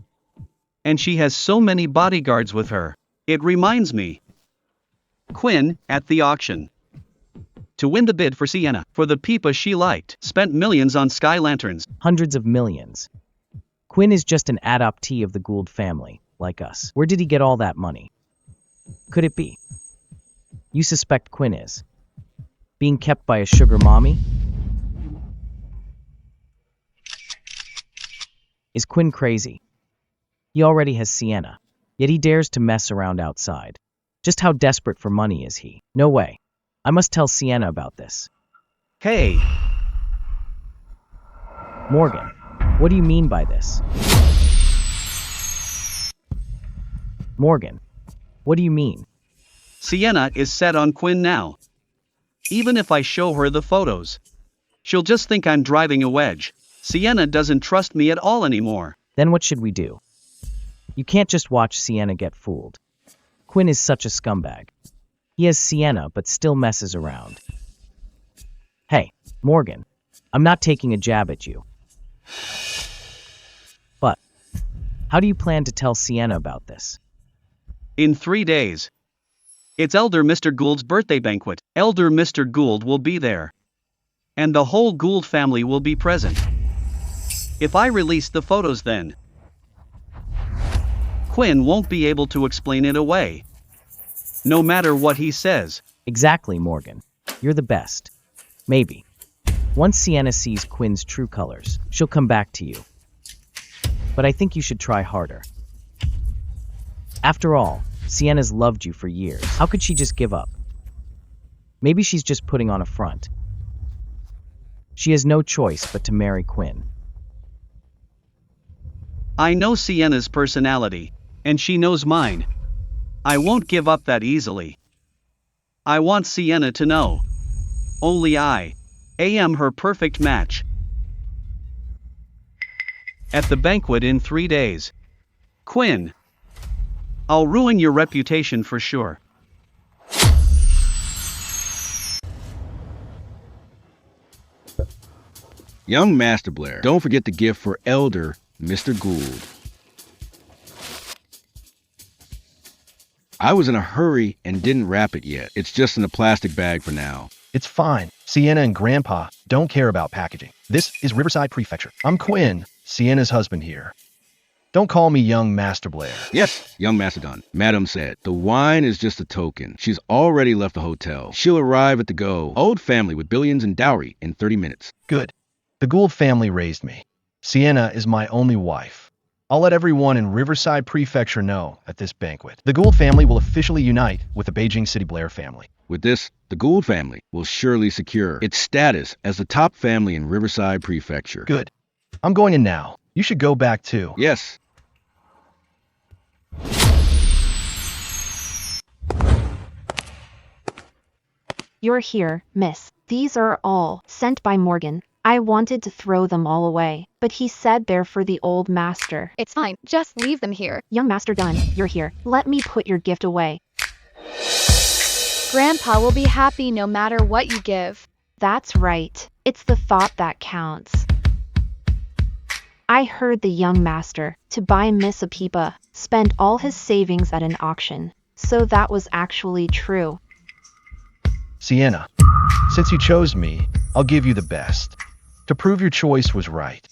And she has so many bodyguards with her. It reminds me. Quinn, at the auction. To win the bid for Sienna, for the Peepa she liked, spent millions on sky lanterns. Hundreds of millions. Quinn is just an adoptee of the Gould family, like us. Where did he get all that money? Could it be? You suspect Quinn is being kept by a sugar mommy? Is Quinn crazy? He already has Sienna, yet he dares to mess around outside. Just how desperate for money is he? No way. I must tell Sienna about this. Hey! Morgan, what do you mean by this? Morgan, what do you mean? Sienna is set on Quinn now. Even if I show her the photos, she'll just think I'm driving a wedge. Sienna doesn't trust me at all anymore. Then what should we do? You can't just watch Sienna get fooled. Quinn is such a scumbag. He has Sienna but still messes around. Hey, Morgan, I'm not taking a jab at you. But, how do you plan to tell Sienna about this? In 3 days. It's Elder Mr. Gould's birthday banquet. Elder Mr. Gould will be there. And the whole Gould family will be present. If I release the photos then, Quinn won't be able to explain it away. No matter what he says. Exactly, Morgan. You're the best. Maybe. Once Sienna sees Quinn's true colors, she'll come back to you. But I think you should try harder. After all, Sienna's loved you for years. How could she just give up? Maybe she's just putting on a front. She has no choice but to marry Quinn. I know Sienna's personality, and she knows mine. I won't give up that easily. I want Sienna to know. Only I am her perfect match. At the banquet in 3 days. Quinn, I'll ruin your reputation for sure. Young Master Blair, don't forget the gift for Elder Mr. Gould. I was in a hurry and didn't wrap it yet. It's just in a plastic bag for now. It's fine. Sienna and Grandpa don't care about packaging. This is Riverside Prefecture. I'm Quinn, Sienna's husband here. Don't call me young Master Blair. Yes, young Macedon. Madam said, the wine is just a token. She's already left the hotel. She'll arrive at the go. Old family with billions in dowry in 30 minutes. Good. The Gould family raised me. Sienna is my only wife. I'll let everyone in Riverside Prefecture know at this banquet. The Gould family will officially unite with the Beijing City Blair family. With this, the Gould family will surely secure its status as the top family in Riverside Prefecture. Good. I'm going in now. You should go back too. Yes. You're here, miss. These are all sent by Morgan. I wanted to throw them all away, but he said they're for the old master. It's fine. Just leave them here. Young master Dunn, you're here. Let me put your gift away. Grandpa will be happy no matter what you give. That's right. It's the thought that counts. I heard the young master, to buy Miss Apipa, spent all his savings at an auction. So that was actually true. Sienna, since you chose me, I'll give you the best. To prove your choice was right.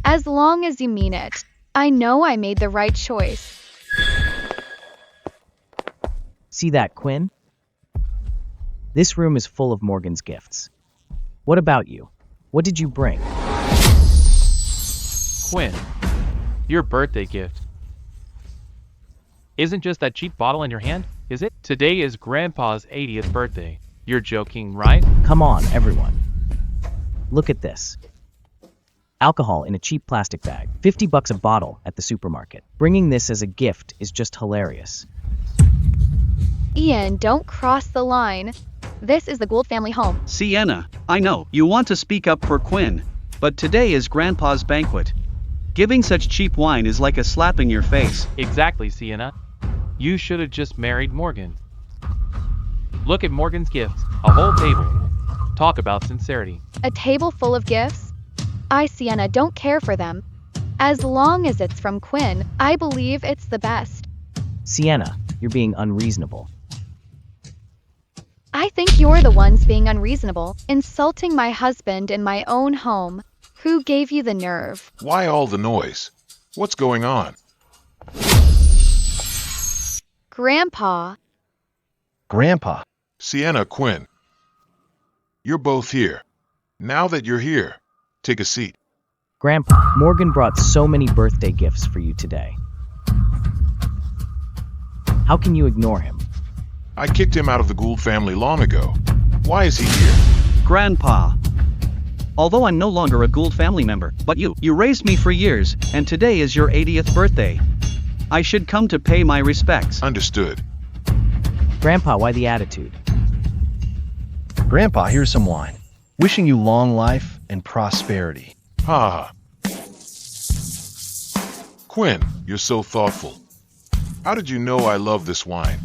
As long as you mean it. I know I made the right choice. See that, Quinn? This room is full of Morgan's gifts. What about you? What did you bring? Quinn, your birthday gift. Isn't just that cheap bottle in your hand, is it? Today is Grandpa's 80th birthday. You're joking, right? Come on, everyone. Look at this. Alcohol in a cheap plastic bag. $50 a bottle at the supermarket. Bringing this as a gift is just hilarious. Ian, don't cross the line. This is the Gould family home. Sienna, I know, you want to speak up for Quinn, but today is Grandpa's banquet. Giving such cheap wine is like a slap in your face. Exactly, Sienna. You should have just married Morgan. Look at Morgan's gifts. A whole table. Talk about sincerity. A table full of gifts? I, Sienna, don't care for them. As long as it's from Quinn, I believe it's the best. Sienna, you're being unreasonable. I think you're the ones being unreasonable, insulting my husband in my own home. Who gave you the nerve? Why all the noise? What's going on? Grandpa. Grandpa. Sienna, Quinn. You're both here. Now that you're here, take a seat. Grandpa, Morgan brought so many birthday gifts for you today. How can you ignore him? I kicked him out of the Gould family long ago. Why is he here? Grandpa. Although I'm no longer a Gould family member, but you raised me for years, and today is your 80th birthday. I should come to pay my respects. Understood. Grandpa, why the attitude? Grandpa, here's some wine. Wishing you long life and prosperity. Ha. Quinn, you're so thoughtful. How did you know I love this wine?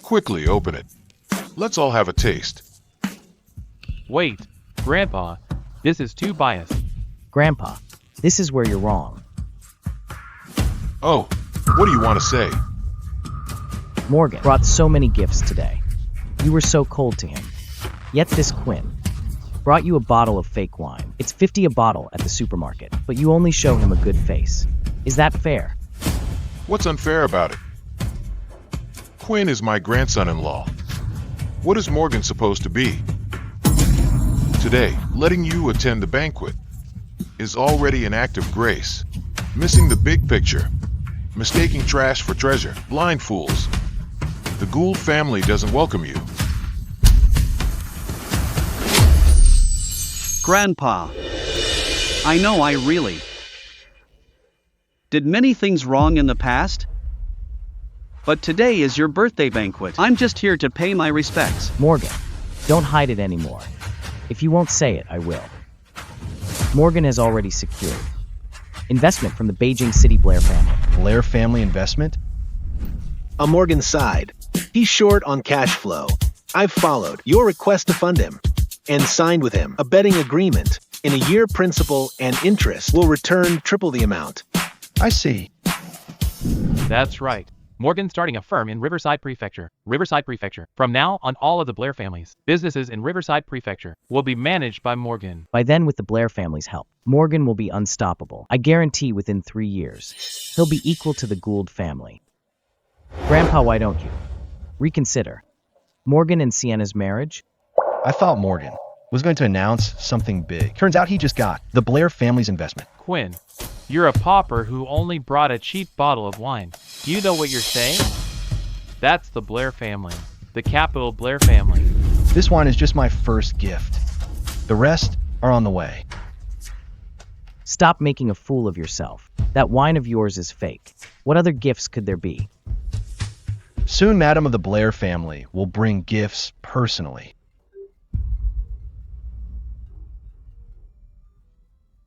Quickly open it. Let's all have a taste. Wait, Grandpa, this is too biased. Grandpa, this is where you're wrong. Oh, what do you want to say? Morgan brought so many gifts today. You were so cold to him. Yet this Quinn brought you a bottle of fake wine. It's $50 a bottle at the supermarket, but you only show him a good face. Is that fair? What's unfair about it? Quinn is my grandson-in-law. What is Morgan supposed to be? Today, letting you attend the banquet is already an act of grace. Missing the big picture, mistaking trash for treasure, blind fools. The Gould family doesn't welcome you. Grandpa. I know I really did many things wrong in the past, but today is your birthday banquet. I'm just here to pay my respects. Morgan, don't hide it anymore. If you won't say it, I will. Morgan has already secured investment from the Beijing City Blair family. Blair family investment? On Morgan's side, he's short on cash flow. I've followed your request to fund him and signed with him a betting agreement. In a year, principal and interest will return triple the amount. I see. That's right. Morgan's starting a firm in Riverside Prefecture. Riverside Prefecture. From now on, all of the Blair family's businesses in Riverside Prefecture will be managed by Morgan. By then, with the Blair family's help, Morgan will be unstoppable. I guarantee within 3 years, he'll be equal to the Gould family. Grandpa, why don't you reconsider Morgan and Sienna's marriage? I thought Morgan was going to announce something big. Turns out he just got the Blair family's investment. Quinn, you're a pauper who only brought a cheap bottle of wine. Do you know what you're saying? That's the Blair family. The capital Blair family. This wine is just my first gift. The rest are on the way. Stop making a fool of yourself. That wine of yours is fake. What other gifts could there be? Soon, Madam of the Blair family will bring gifts personally.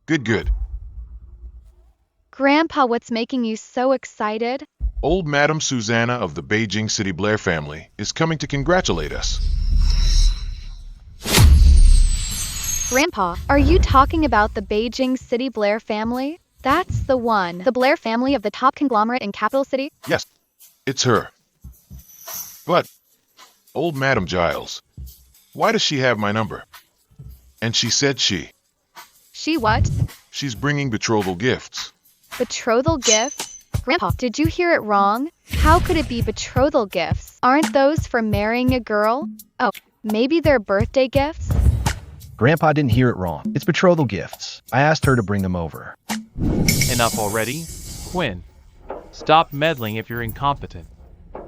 Good. Grandpa, what's making you so excited? Old Madam Susanna of the Beijing City Blair family is coming to congratulate us. Grandpa, are you talking about the Beijing City Blair family? That's the one. The Blair family of the top conglomerate in capital city? Yes, it's her. But, old Madam Giles, why does she have my number? And she said She what? she's bringing betrothal gifts. Betrothal gifts? Grandpa, did you hear it wrong? How could it be betrothal gifts? Aren't those for marrying a girl? Oh, maybe they're birthday gifts? Grandpa didn't hear it wrong. It's betrothal gifts. I asked her to bring them over. Enough already? Quinn, stop meddling if you're incompetent.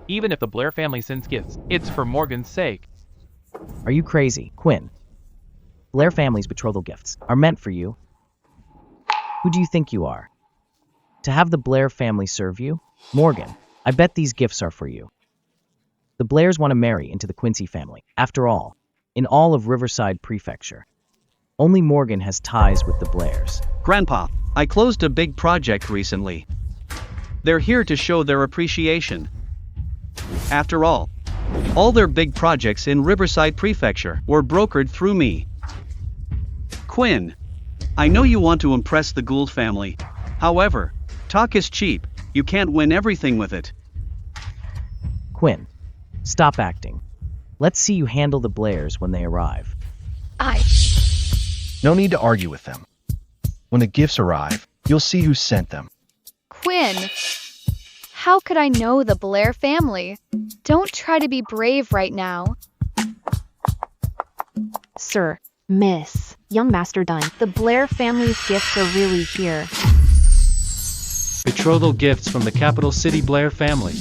Even if the Blair family sends gifts, it's for Morgan's sake. Are you crazy, Quinn? Blair family's betrothal gifts are meant for you. Who do you think you are? To have the Blair family serve you? Morgan, I bet these gifts are for you. The Blairs want to marry into the Quincy family. After all, in all of Riverside Prefecture, only Morgan has ties with the Blairs. Grandpa, I closed a big project recently. They're here to show their appreciation. After all their big projects in Riverside Prefecture were brokered through me. Quinn, I know you want to impress the Gould family. However, talk is cheap. You can't win everything with it. Quinn, stop acting. Let's see you handle the Blairs when they arrive. No need to argue with them. When the gifts arrive, you'll see who sent them. Quinn, how could I know the Blair family? Don't try to be brave right now. Sir, Miss, young Master Dunn, the Blair family's gifts are really here. Betrothal gifts from the capital city Blair family.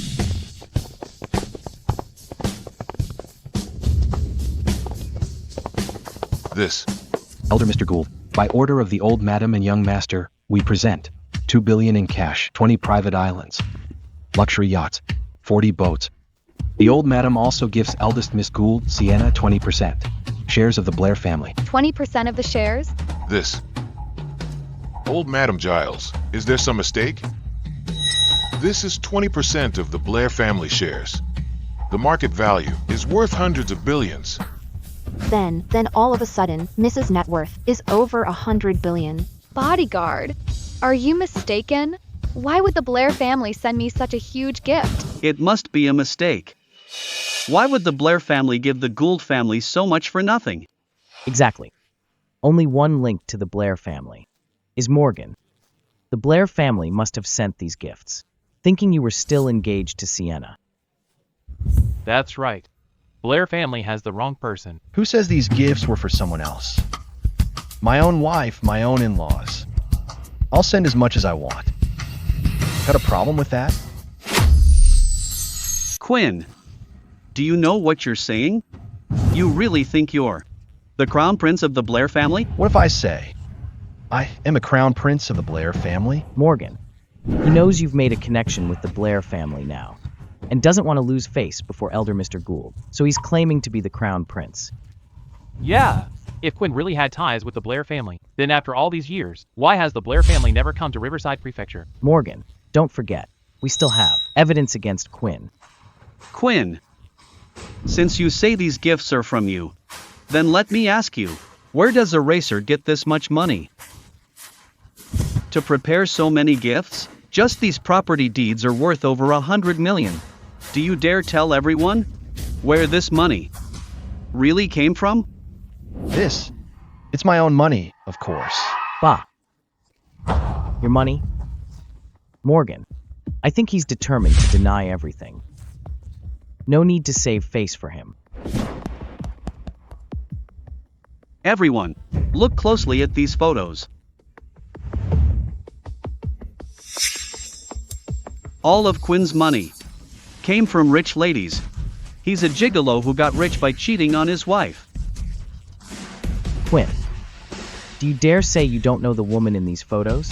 This. Elder Mr. Gould, by order of the old madam and young master, we present 2 billion in cash, 20 private islands, luxury yachts, 40 boats. The old madam also gives eldest Miss Gould, Sienna, 20% shares of the Blair family. 20% of the shares? This. Old Madam Giles, is there some mistake? This is 20% of the Blair family shares. The market value is worth hundreds of billions. Then all of a sudden, Mrs. Net Worth is over 100 billion. Bodyguard, are you mistaken? Why would the Blair family send me such a huge gift? It must be a mistake. Why would the Blair family give the Gould family so much for nothing? Exactly. Only one link to the Blair family is Morgan. The Blair family must have sent these gifts, thinking you were still engaged to Sienna. That's right. Blair family has the wrong person. Who says these gifts were for someone else? My own wife, my own in-laws. I'll send as much as I want. Got a problem with that? Quinn, do you know what you're saying? You really think you're the crown prince of the Blair family? What if I say, I am a crown prince of the Blair family? Morgan, he knows you've made a connection with the Blair family now, and doesn't want to lose face before Elder Mr. Gould, so he's claiming to be the crown prince. Yeah, if Quinn really had ties with the Blair family, then after all these years, why has the Blair family never come to Riverside Prefecture? Morgan, don't forget, we still have evidence against Quinn. Quinn, since you say these gifts are from you, then let me ask you, where does a racer get this much money? To prepare so many gifts? Just these property deeds are worth over 100 million. Do you dare tell everyone where this money really came from? It's my own money, of course. Bah. Your money? Morgan, I think he's determined to deny everything. No need to save face for him. Everyone, look closely at these photos. All of Quinn's money came from rich ladies. He's a gigolo who got rich by cheating on his wife. Quinn, do you dare say you don't know the woman in these photos?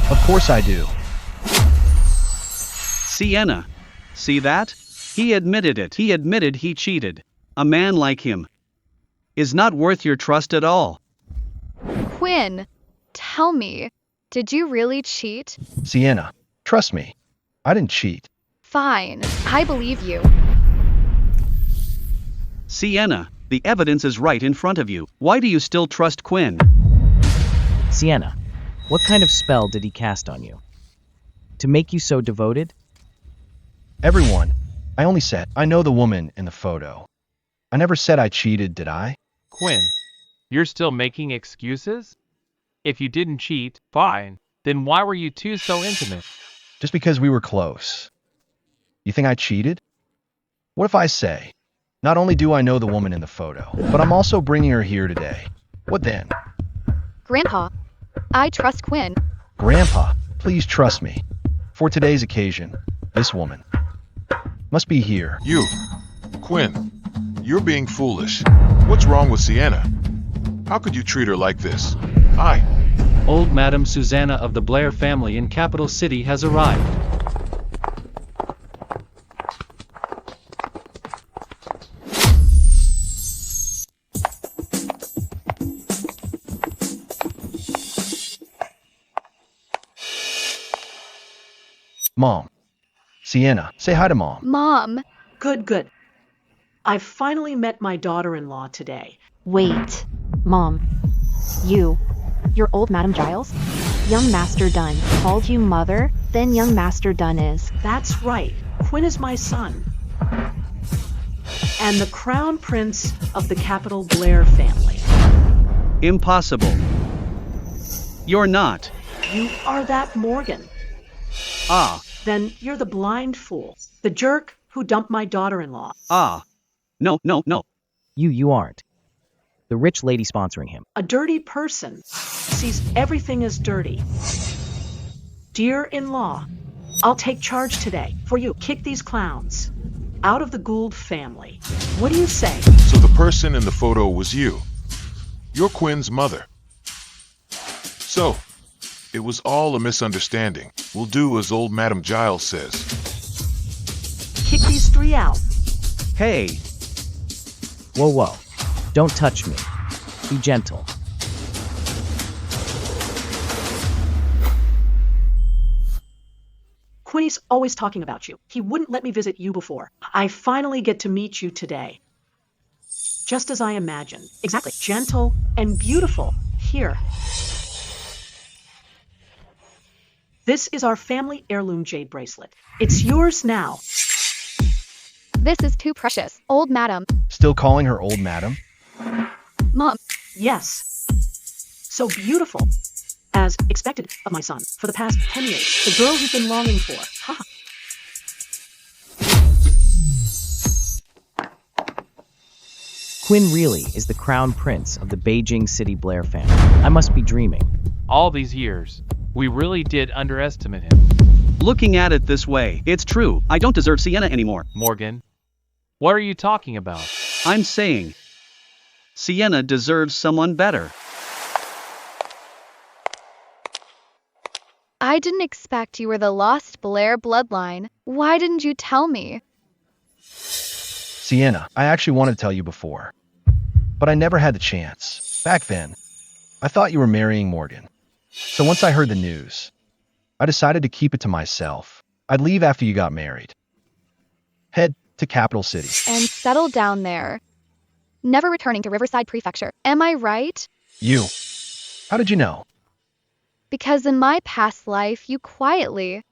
Of course I do. Sienna. See that? He admitted it. He admitted he cheated. A man like him is not worth your trust at all. Quinn, tell me, did you really cheat? Sienna, trust me. I didn't cheat. Fine, I believe you. Sienna, the evidence is right in front of you. Why do you still trust Quinn? Sienna, what kind of spell did he cast on you? To make you so devoted? Everyone, I only said I know the woman in the photo. I never said I cheated, did I? Quinn, you're still making excuses? If you didn't cheat, fine. Then why were you two so intimate? Just because we were close. You think I cheated? What if I say, not only do I know the woman in the photo, but I'm also bringing her here today? What then? Grandpa, I trust Quinn. Grandpa, please trust me. For today's occasion, this woman must be here. You, Quinn, you're being foolish. What's wrong with Sienna? How could you treat her like this? Old Madam Susanna of the Blair family in Capital City has arrived. Mom. Sienna, say hi to Mom. Mom. Good. I finally met my daughter-in-law today. Wait, Mom. You're old Madam Giles? Young Master Dunn called you mother, then young Master Dunn is. That's right. Quinn is my son. And the crown prince of the capital Blair family. Impossible. You're not. You are that Morgan. Ah. Then you're the blind fool. The jerk who dumped my daughter-in-law. Ah. No. You aren't. The rich lady sponsoring him. A dirty person sees everything as dirty. Dear in-law, I'll take charge today for you. Kick these clowns out of the Gould family. What do you say? So the person in the photo was you. You're Quinn's mother. So, it was all a misunderstanding. We'll do as old Madam Giles says. Kick these three out. Hey. Whoa. Don't touch me. Be gentle. Quinny's always talking about you. He wouldn't let me visit you before. I finally get to meet you today. Just as I imagined. Exactly. Gentle and beautiful. Here. This is our family heirloom jade bracelet. It's yours now. This is too precious. Old Madam. Still calling her old Madam? Mom. Yes. So beautiful. As expected of my son for the past 10 years. The girl he's been longing for. Ha! Quinn really is the crown prince of the Beijing City Blair family. I must be dreaming. All these years, we really did underestimate him. Looking at it this way, it's true. I don't deserve Sienna anymore. Morgan, what are you talking about? I'm saying Sienna deserves someone better. I didn't expect you were the lost Blair bloodline. Why didn't you tell me? Sienna, I actually wanted to tell you before, but I never had the chance. Back then, I thought you were marrying Morgan. So once I heard the news, I decided to keep it to myself. I'd leave after you got married. Head to Capital City. And settle down there. Never returning to Riverside Prefecture. Am I right? You. How did you know? Because in my past life, you quietly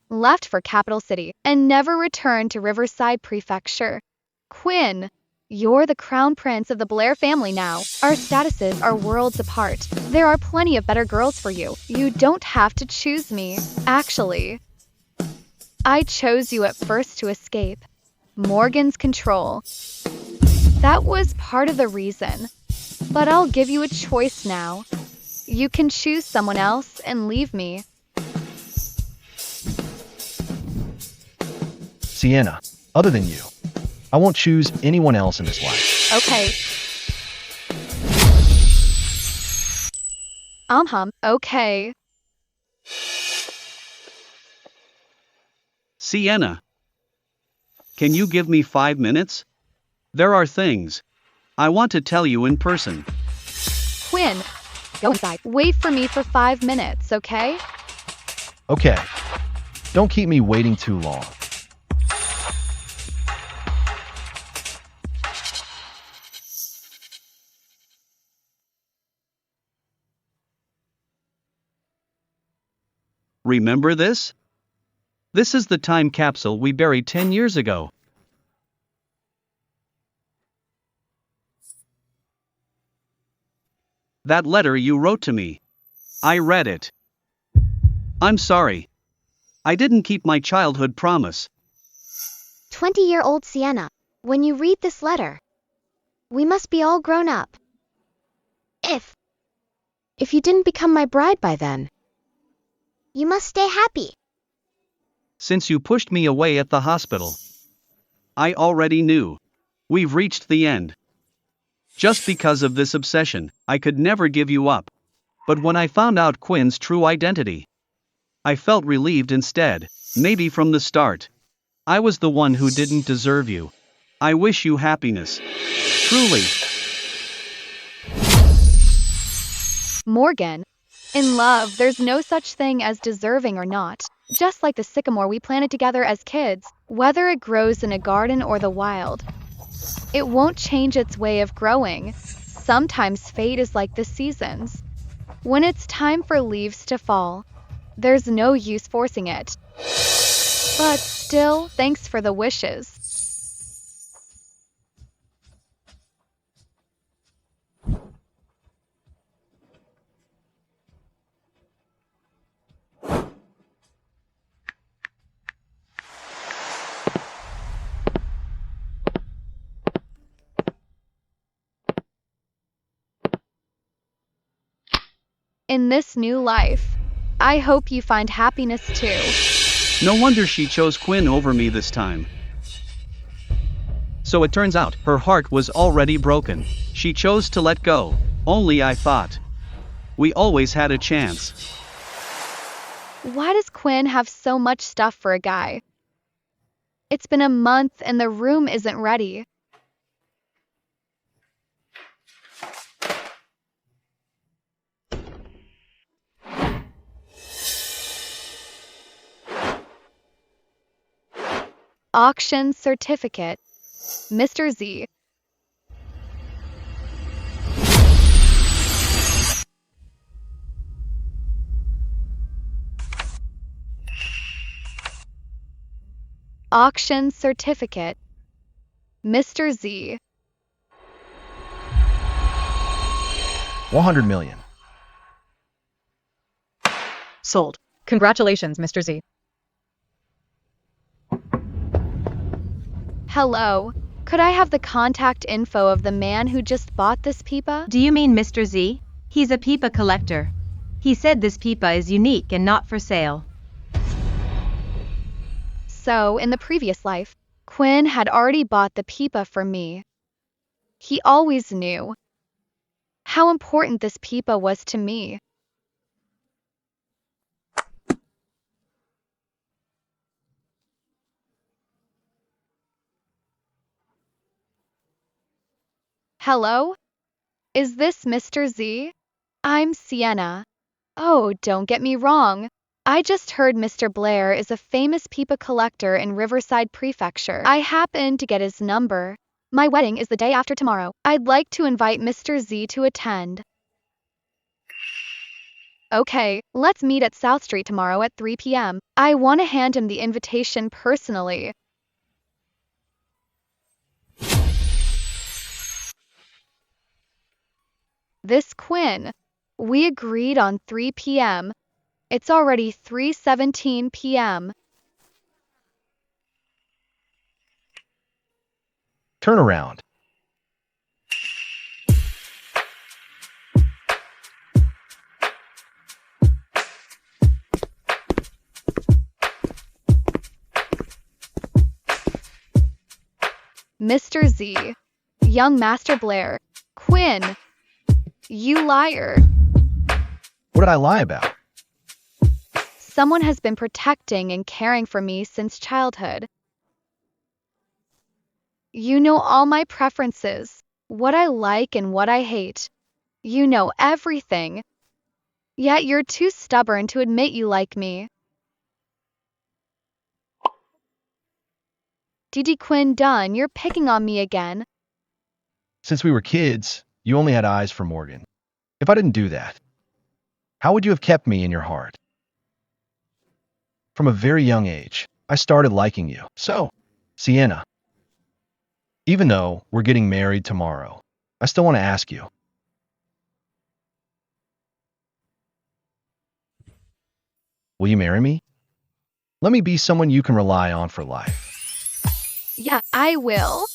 left for Capital City and never returned to Riverside Prefecture. Quinn, you're the crown prince of the Blair family now. Our statuses are worlds apart. There are plenty of better girls for you. You don't have to choose me. Actually, I chose you at first to escape Morgan's control. That was part of the reason. But I'll give you a choice now. You can choose someone else and leave me. Sienna, other than you, I won't choose anyone else in this life. Okay. Okay. Sienna. Can you give me 5 minutes? There are things I want to tell you in person. Quinn, go inside. Wait for me for 5 minutes, okay? Okay. Don't keep me waiting too long. Remember this? This is the time capsule we buried 10 years ago. That letter you wrote to me. I read it. I'm sorry. I didn't keep my childhood promise. 20-year-old Sienna, when you read this letter, we must be all grown up. If you didn't become my bride by then, you must stay happy. Since you pushed me away at the hospital, I already knew. We've reached the end. Just because of this obsession, I could never give you up. But when I found out Quinn's true identity, I felt relieved instead. Maybe from the start, I was the one who didn't deserve you. I wish you happiness. Truly. Morgan, in love, there's no such thing as deserving or not. Just like the sycamore we planted together as kids, whether it grows in a garden or the wild, it won't change its way of growing. Sometimes fate is like the seasons. When it's time for leaves to fall, there's no use forcing it. But still, thanks for the wishes. In this new life, I hope you find happiness too. No wonder she chose Quinn over me this time. So it turns out, her heart was already broken. She chose to let go. Only I thought we always had a chance. Why does Quinn have so much stuff for a guy? It's been a month and the room isn't ready. Auction certificate. Mr. Z. Auction certificate. Mr. Z. 100 million. Sold. Congratulations, Mr. Z. Hello. Could I have the contact info of the man who just bought this pipa? Do you mean Mr. Z? He's a pipa collector. He said this pipa is unique and not for sale. So, in the previous life, Quinn had already bought the pipa for me. He always knew how important this pipa was to me. Hello? Is this Mr. Z? I'm Sienna. Oh, don't get me wrong. I just heard Mr. Blair is a famous pipa collector in Riverside Prefecture. I happened to get his number. My wedding is the day after tomorrow. I'd like to invite Mr. Z to attend. Okay, let's meet at South Street tomorrow at 3 p.m. I want to hand him the invitation personally. This Quinn. We agreed on 3 p.m. It's already 3:17 p.m. Turn around. Mr. Z, young Master Blair, Quinn, you liar. What did I lie about? Someone has been protecting and caring for me since childhood. You know all my preferences, what I like and what I hate. You know everything. Yet you're too stubborn to admit you like me. DD Quinn done, you're picking on me again. Since we were kids, you only had eyes for Morgan. If I didn't do that, how would you have kept me in your heart? From a very young age, I started liking you. So, Sienna, even though we're getting married tomorrow, I still want to ask you. Will you marry me? Let me be someone you can rely on for life. Yeah, I will.